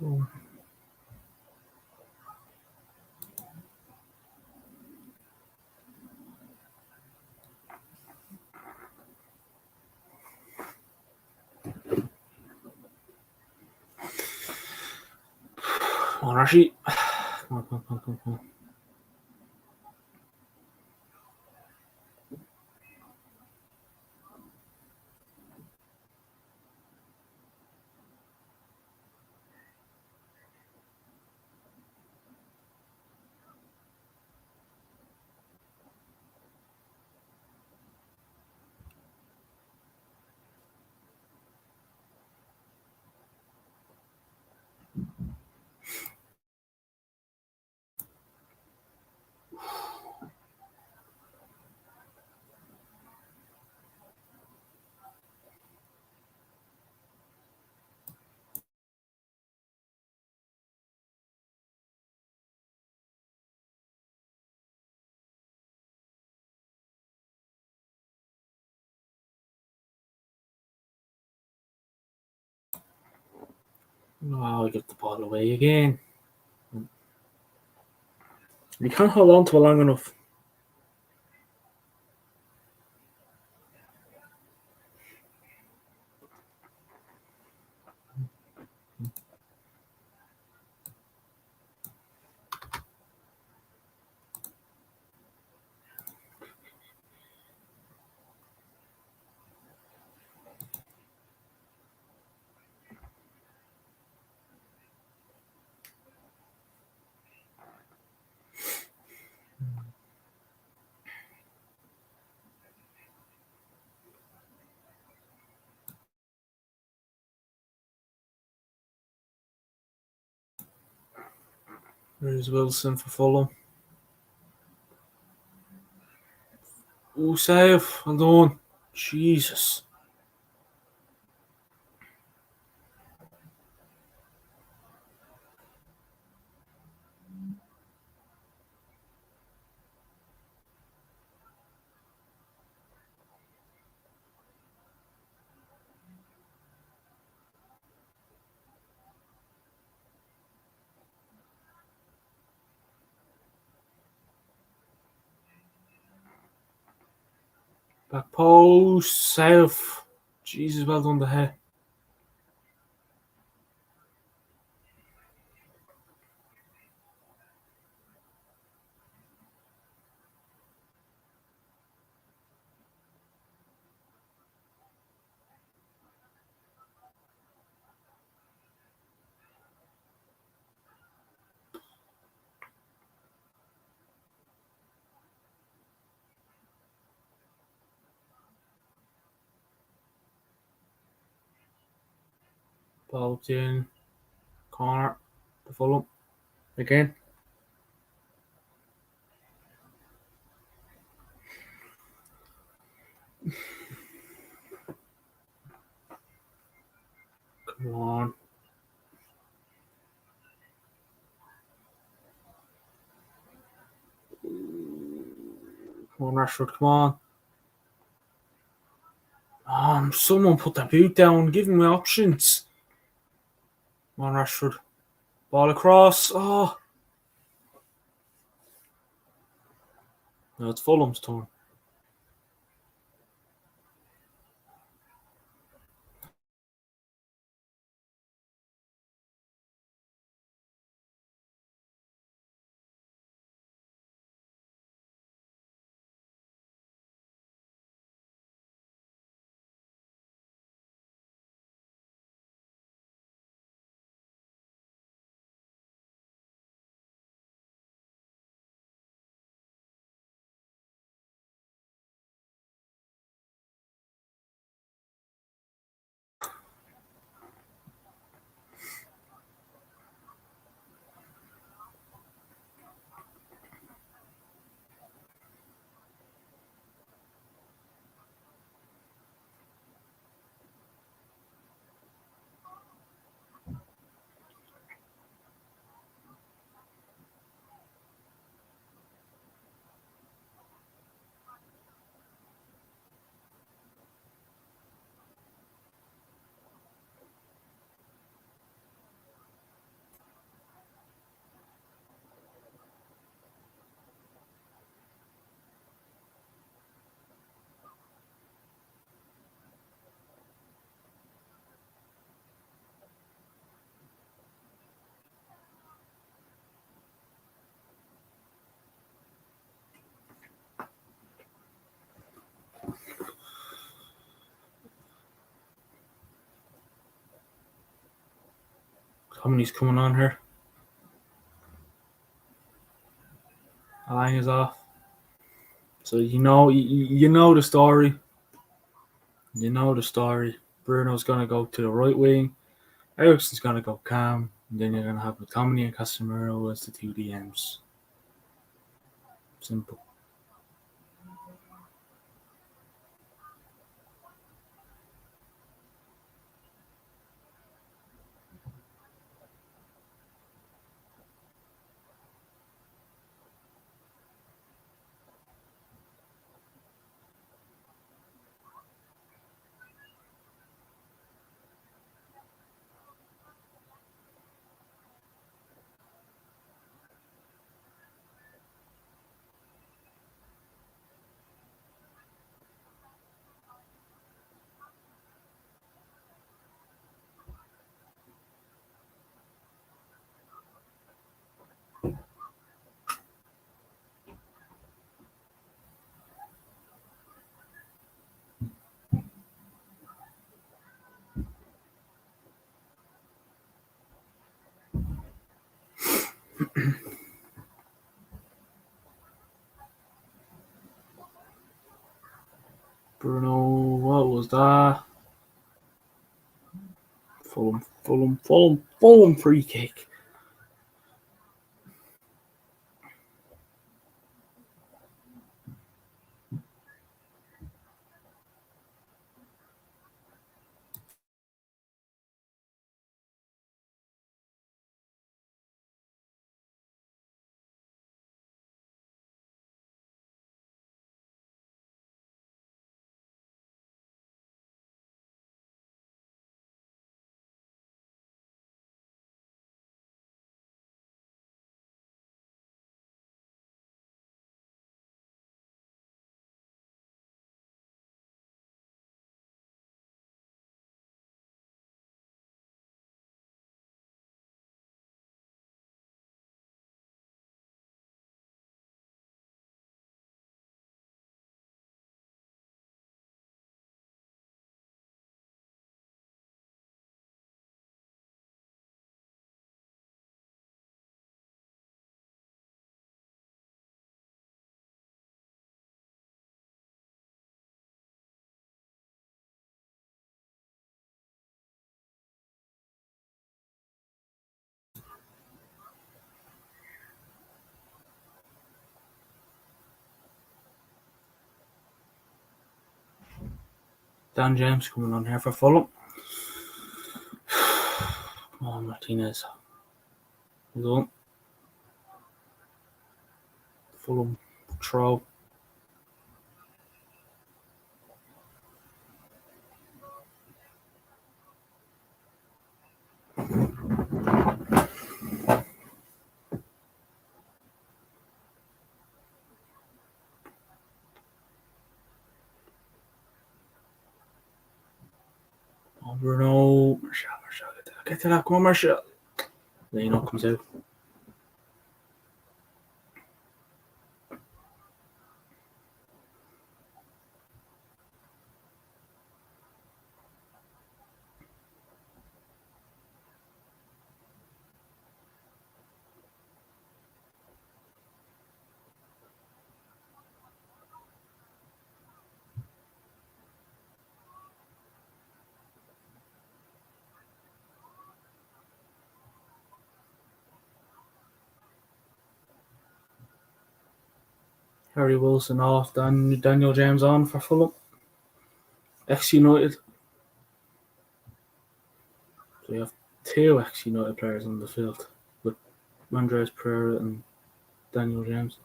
Oh. Come on, Rashi. Come on. Oh, I got the ball away again. You can't hold on to it long enough. There's Wilson for Fulham. Oh, save. Well done. Jesus. Back post. Save. Jesus, well done the head. Ball in. Corner. The Fulham. Again. Come on. Come on, Rashford. Come on. Someone put that boot down. Give me options. Come on, Rashford. Ball across. Oh. No, it's Fulham's turn. Company's coming on here. Line is off. So you know the story. You know the story. Bruno's gonna go to the right wing. Ericsson's gonna go Cam. And then you're gonna have McTominay and Casemiro as the two DMs. Simple. Bruno, what was that? Fulham free kick. Dan James coming on here for Fulham. Come on, Martinez. Well done. Fulham throw. Oh, Bruno. Martial. Get to that. Come on, Martial. Leno comes out. Harry Wilson off. Daniel James on for Fulham. Ex-United. So we have two ex-United players on the field with Andres Pereira and Daniel James.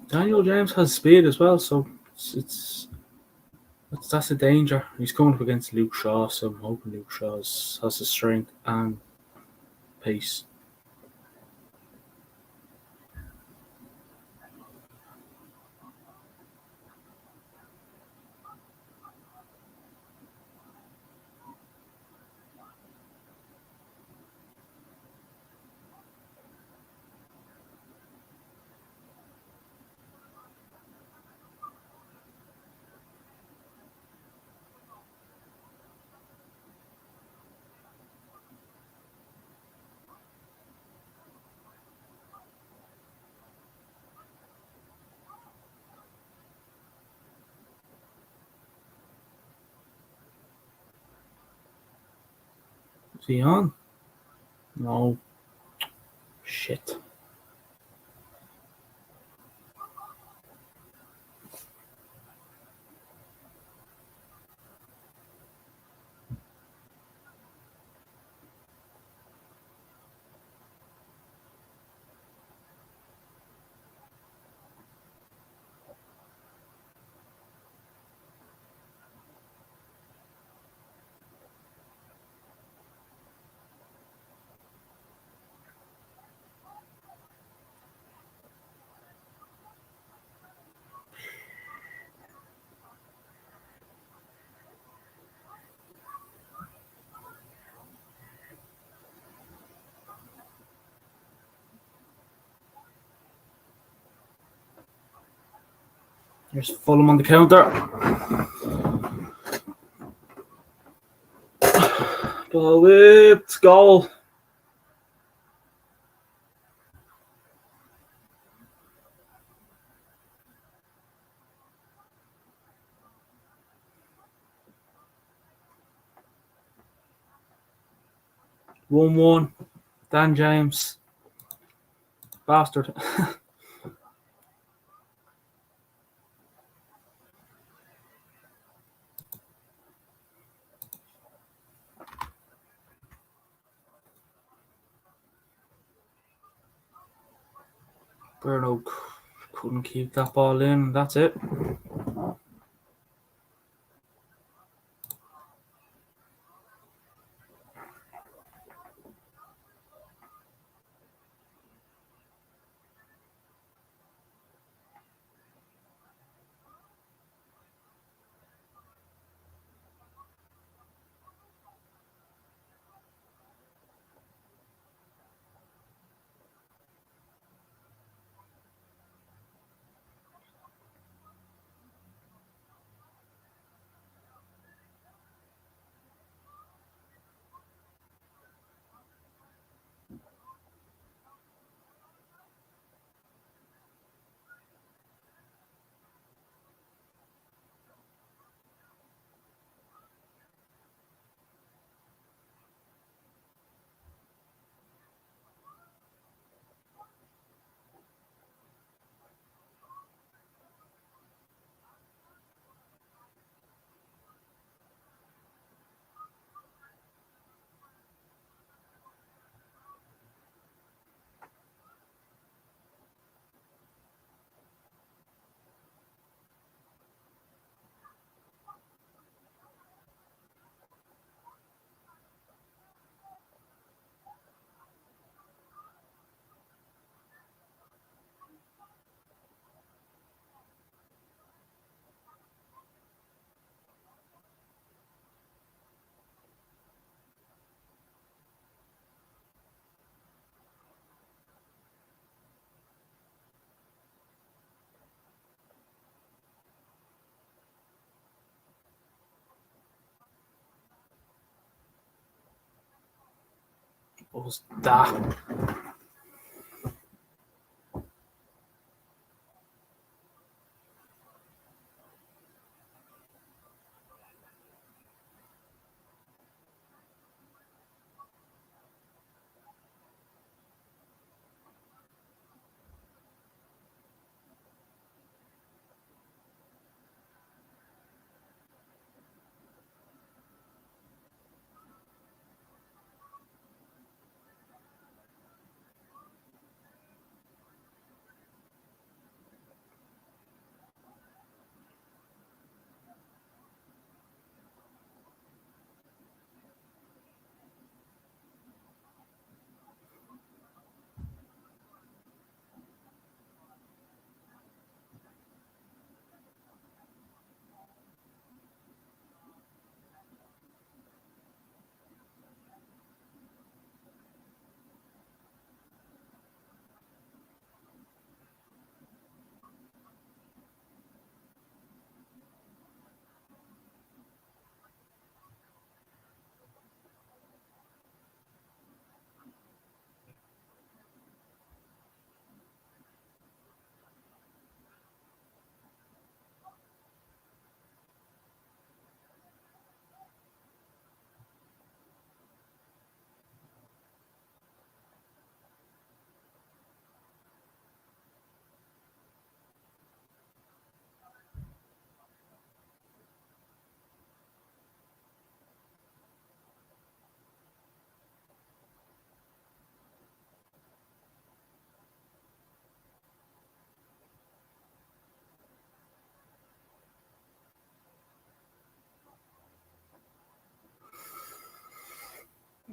Daniel James has speed as well, so that's a danger. He's going up against Luke Shaw, so I'm hoping Luke Shaw has the strength and pace. Is he on? No. Shit. There's Fulham on the counter. Ball whipped. Goal. One. Dan James. Bastard. Bruno couldn't keep that ball in. That's it. What was that?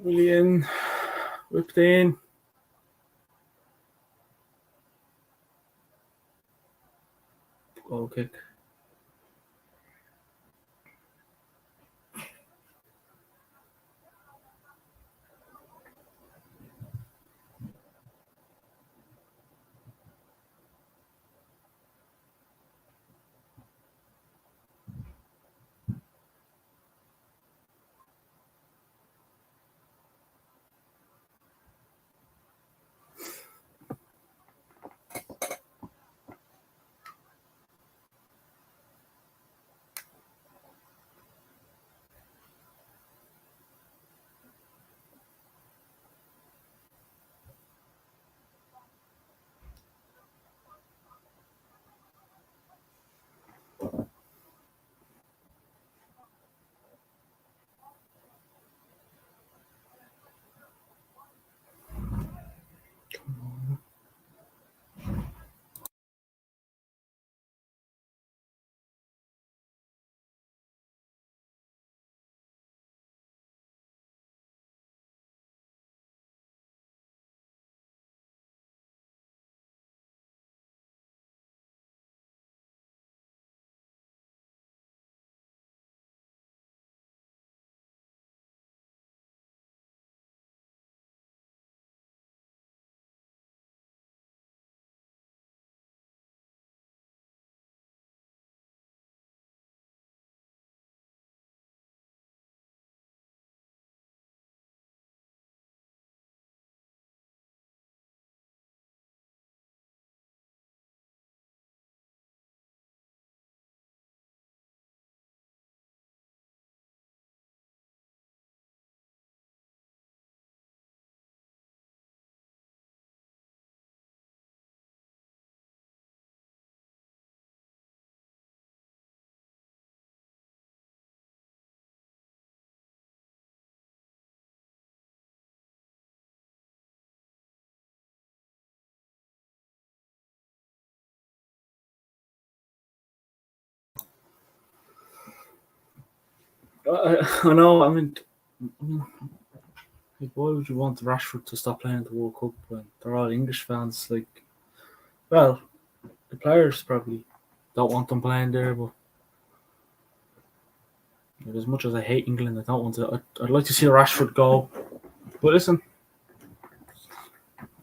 Willian whipped in. Goal kick. I know. Like, why would you want Rashford to stop playing the World Cup when they're all English fans? Like, well, the players probably don't want them playing there, but like, as much as I hate England, I don't want to. I'd like to see Rashford go. But listen,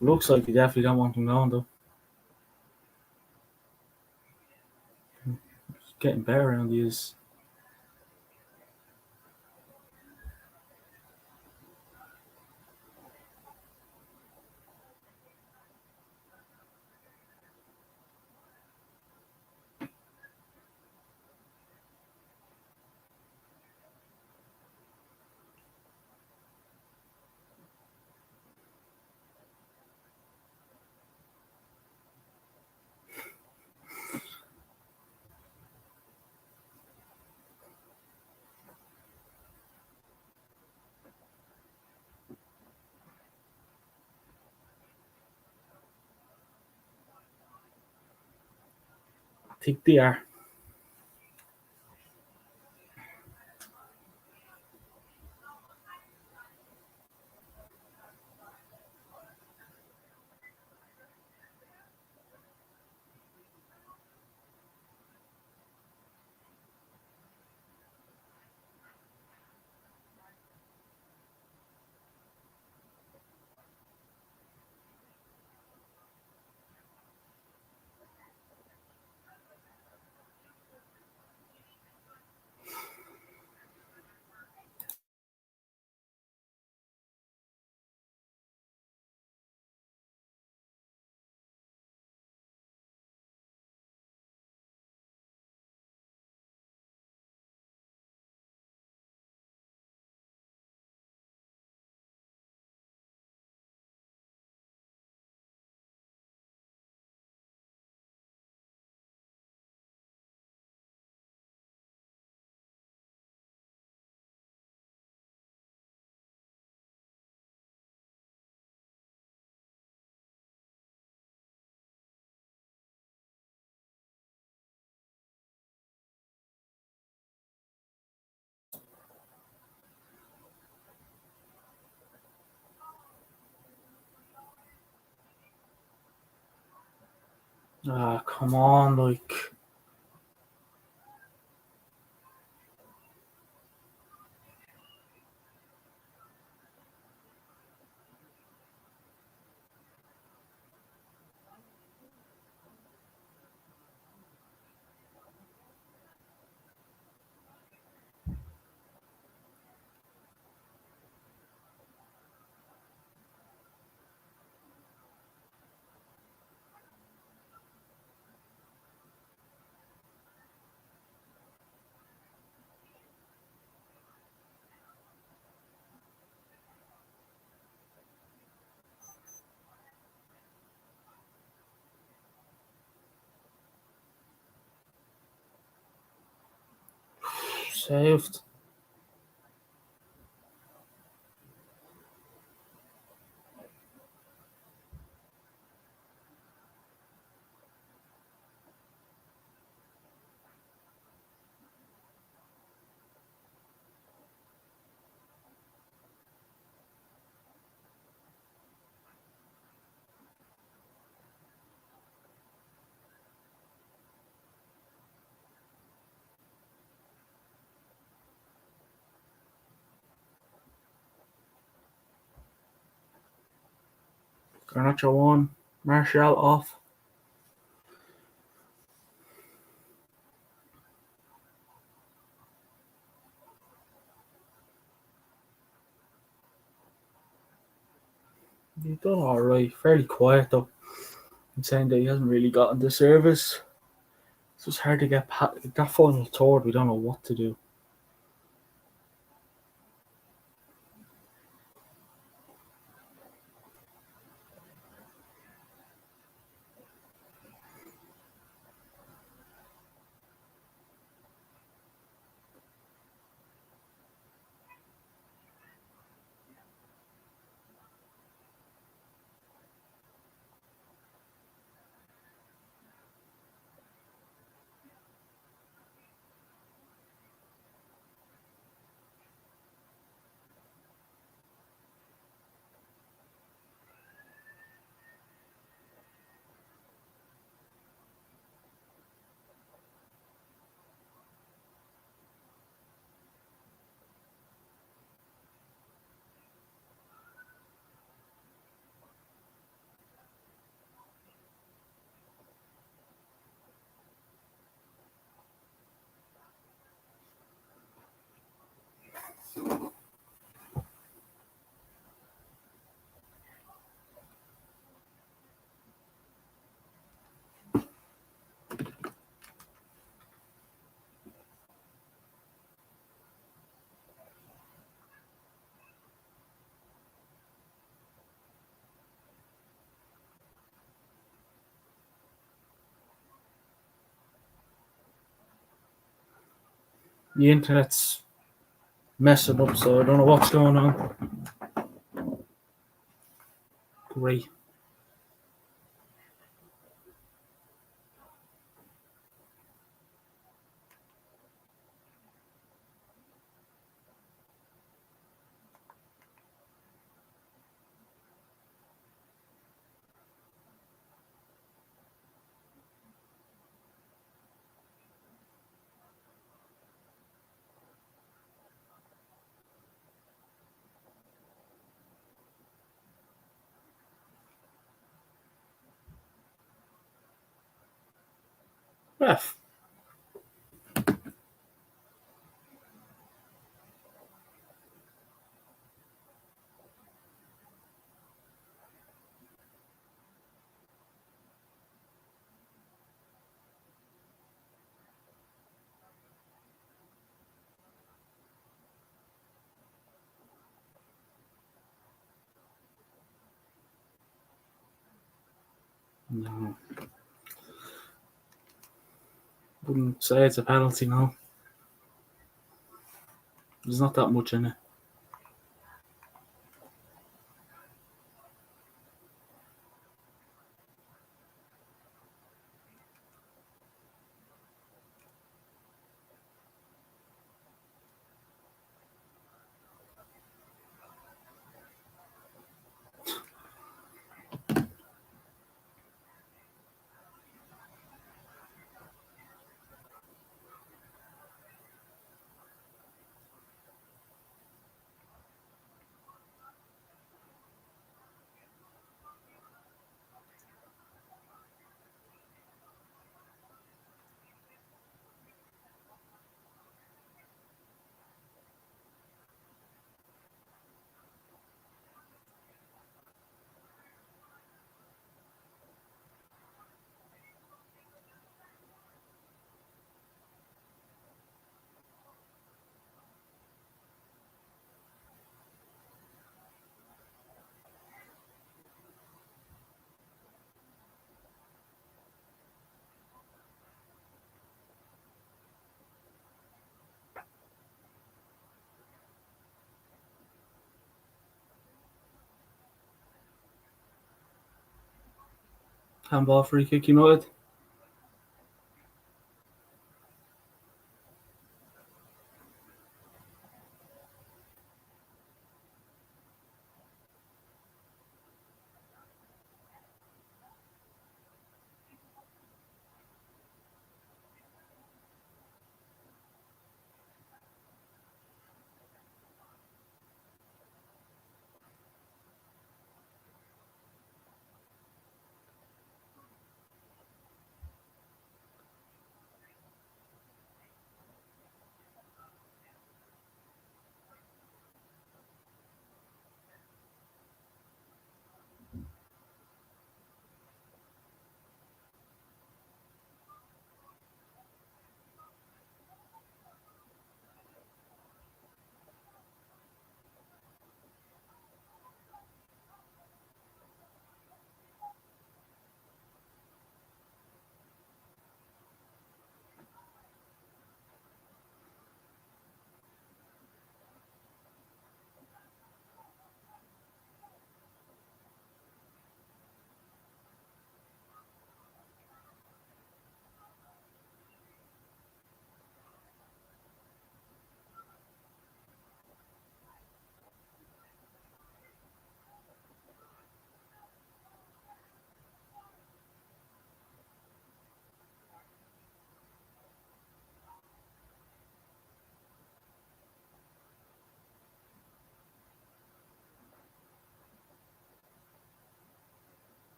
looks like they definitely don't want him going though. He's getting better around these. I think they are. Ah, come on, like. Saved. Garnacho on. Martial off. He's done alright. Fairly quiet though. I'm saying that he hasn't really gotten the service. It's just hard to get that final third. We don't know what to do. The internet's messing up, so I don't know what's going on. Great. Ref. No. Wouldn't say it's a penalty, no. There's not that much in it. Handball free kick United.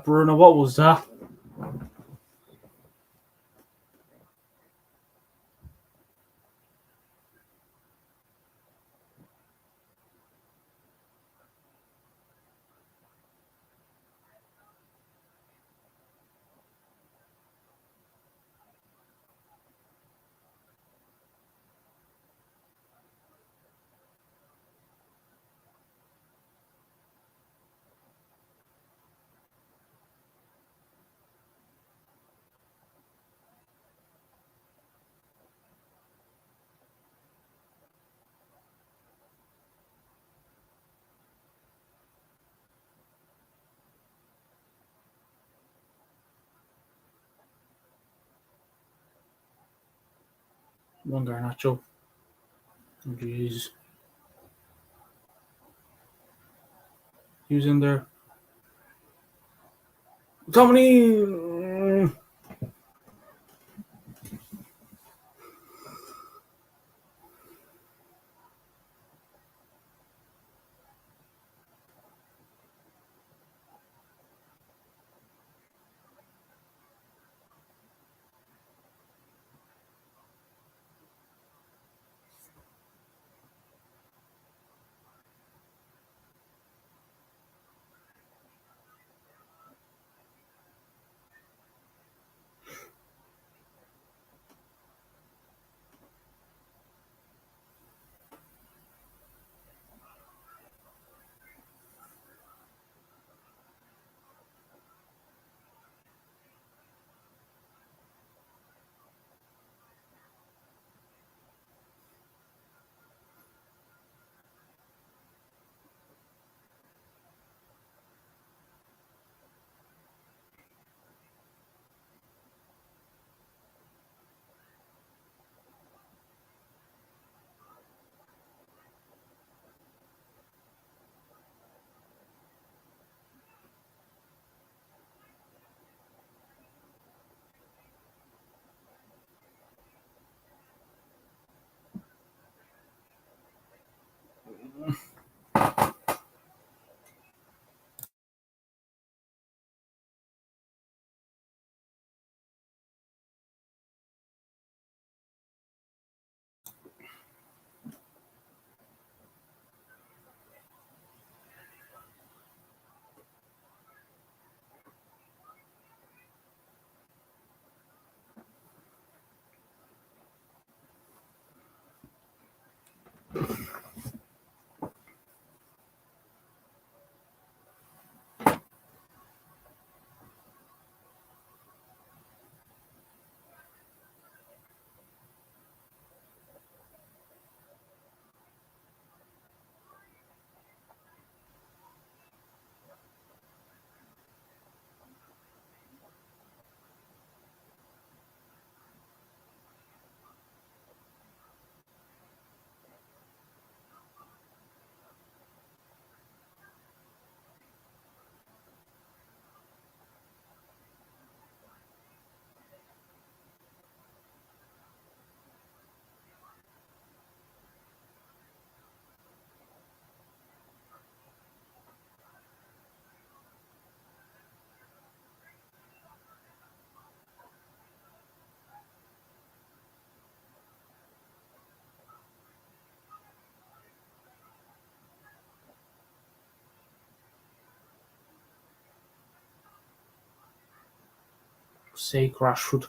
Bruno, what was that? One Garnacho. Oh, jeez. He was in there. Dominic! Say Rashford.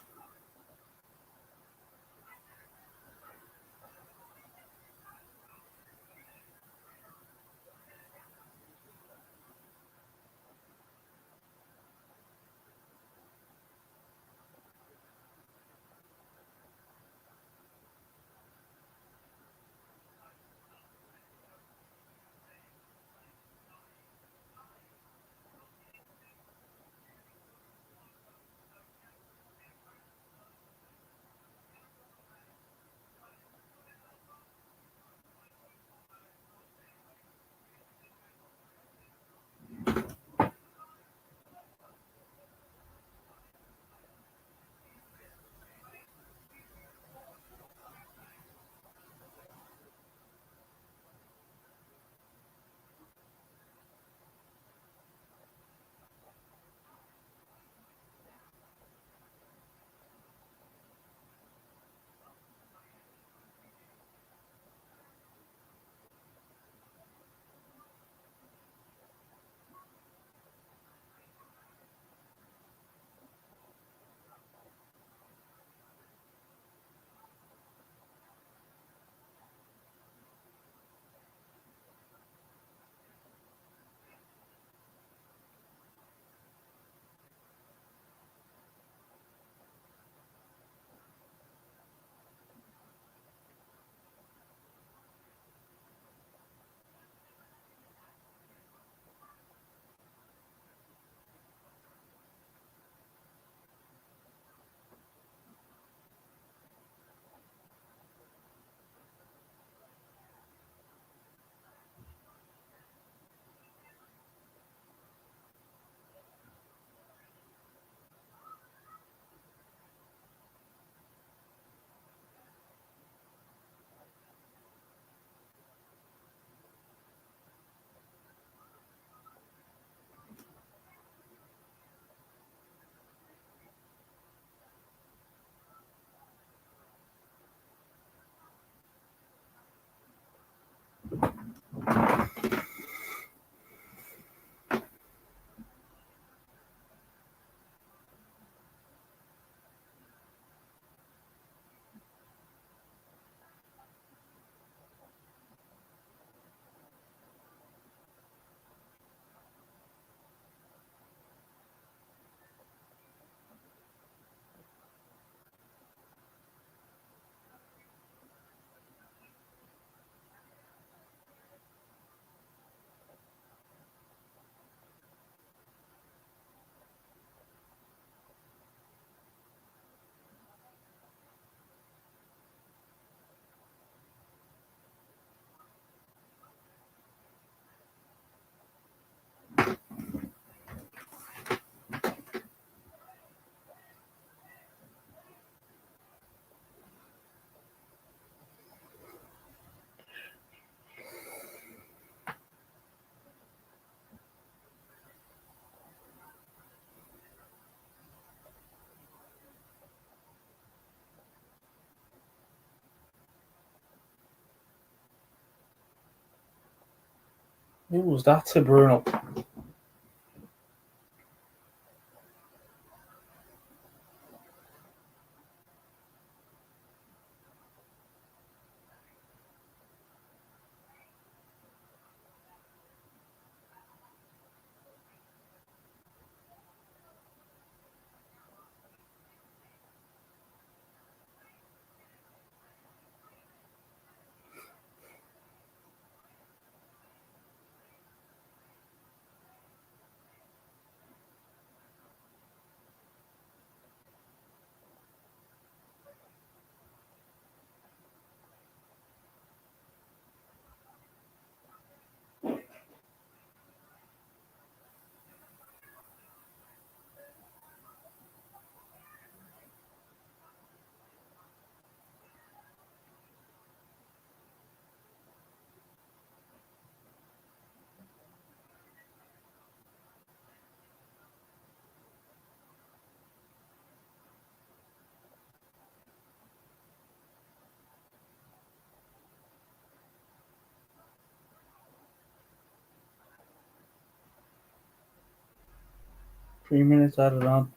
Who was that to Bruno? Three minutes added on.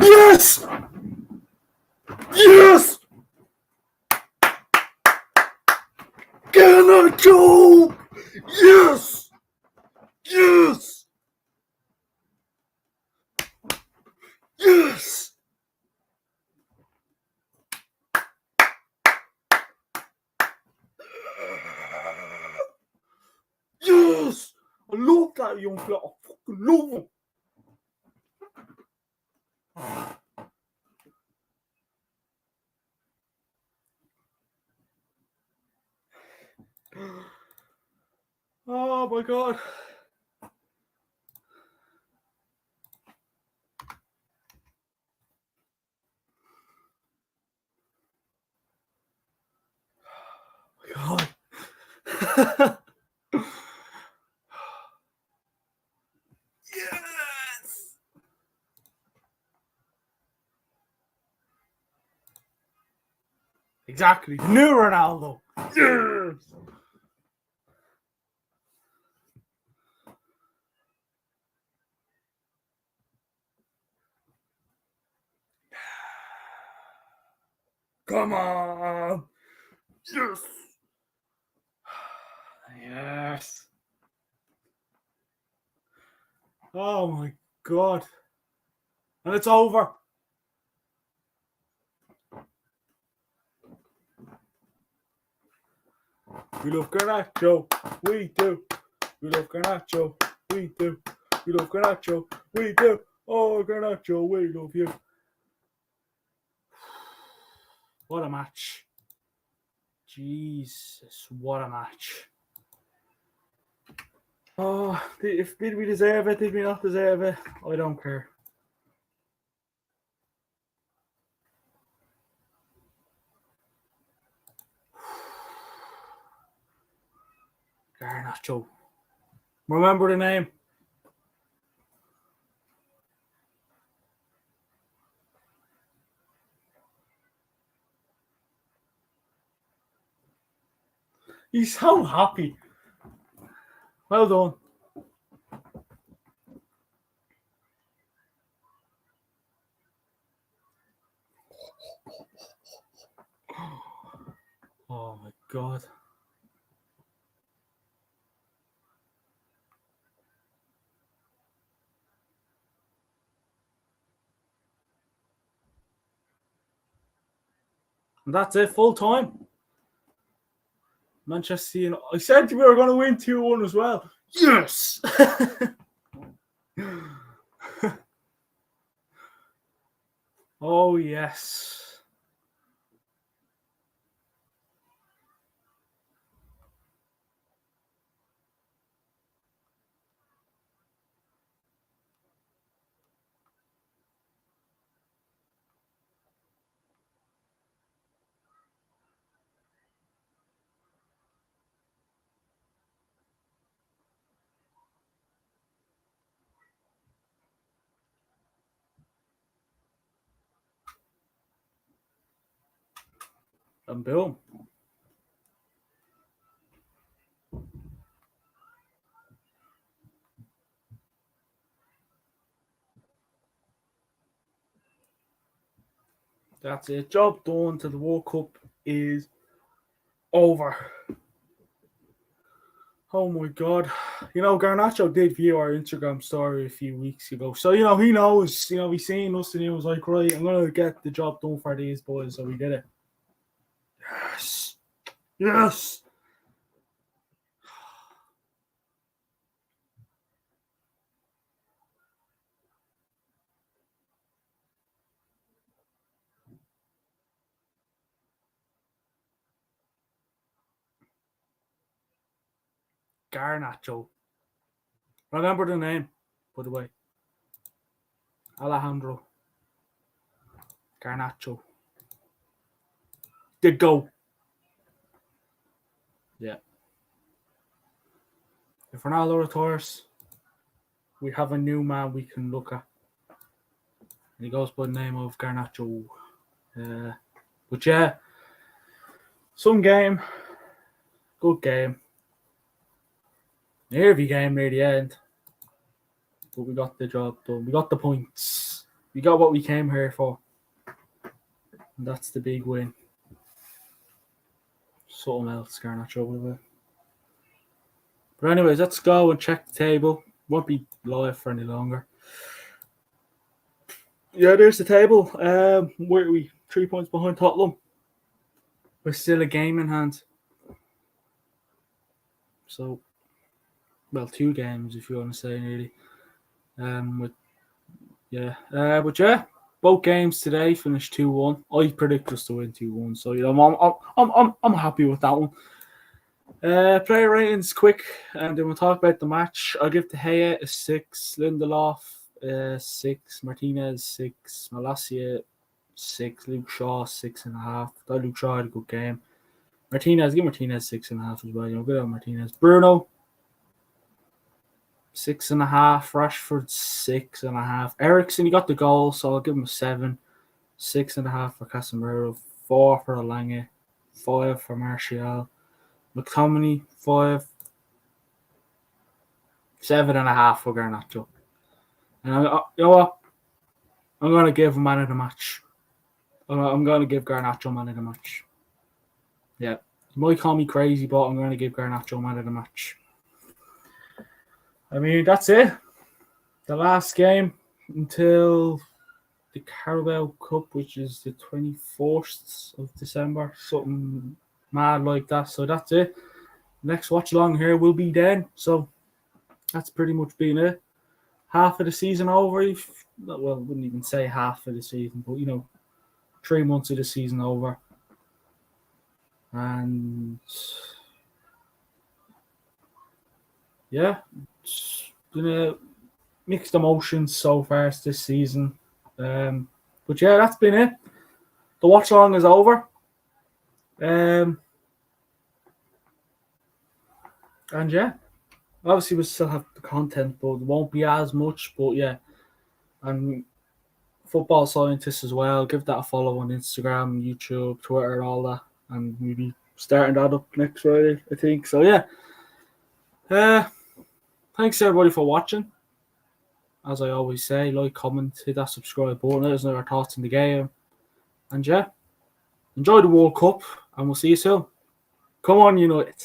Yes! Yes! Garnacho! Yes! Yes! Yes! Yes! I love that young fella. I fucking love him. Oh my god. Oh my god. Yes! Exactly. New Ronaldo. Yes! Come on! Yes! Yes! Oh my god. And it's over. We love Garnacho. We do. We love Garnacho. We do. We love Garnacho. We do. Oh, Garnacho, we love you. What a match. Jesus, what a match. Oh, did we deserve it? Did we not deserve it? I don't care. Garnacho. Remember the name? He's so happy. Well done. Oh my God. And that's it, full time. Manchester United. I said we were going to win 2-1 as well. Yes! Oh, yes. And boom. That's it. Job done to the World Cup is over. Oh my God. You know, Garnacho did view our Instagram story a few weeks ago. So, you know, he knows, you know, he's seen us and he was like, right, I'm going to get the job done for these boys. So we did it. Yes. Yes. Garnacho. Remember the name, by the way. Alejandro Garnacho. The GOAT. Yeah. If Ronaldo retires, we have a new man we can look at. And he goes by the name of Garnacho. But yeah, some game. Good game. Nervy game near the end. But we got the job done. We got the points. We got what we came here for. And that's the big win. Something else, Garnacho, by the way. But anyways, let's go and check the table. Won't be live for any longer. Yeah, there's the table. Where are we? 3 points behind Tottenham. We're still a game in hand. So, well, 2 games if you want to say nearly. But yeah, both games today finished 2-1. I predict us to win 2-1. So you know, I'm happy with that one. Player ratings quick, and then we'll talk about the match. I'll give De Gea a 6, Lindelof 6, Martinez 6, Malacia 6, Luke Shaw 6.5. Thought Luke Shaw had a good game. Martinez, give Martinez 6.5 as well. You know, good on Martinez. Bruno 6.5, Rashford 6.5. Ericsson, he got the goal, so I'll give him a 7. 6.5 for Casemiro, 4 for Alange, 5 for Martial. McTominay 5, 7.5 for Garnacho. And you know what? I'm going to give him man of the match. I'm going to give Garnacho man of the match. Yeah, you might call me crazy, but I'm going to give Garnacho man of the match. I mean, that's it. The last game until the Carabao Cup, which is the 24th of December, something mad like that. So that's it. Next watch along here will be then. So that's pretty much been it. Half of the season over. Well, I wouldn't even say half of the season, but you know, 3 months of the season over. And yeah, it's been a mixed emotions so far this season. But yeah, that's been it. The watch along is over. And yeah, obviously we still have the content, but it won't be as much. But yeah, and football scientists as well. Give that a follow on Instagram, YouTube, Twitter, all that, and we'll be starting that up next Friday, I think. So yeah, thanks everybody for watching. As I always say, like, comment, hit that subscribe button. Let us know your thoughts in the game, and yeah, enjoy the World Cup, and we'll see you soon. Come on, United.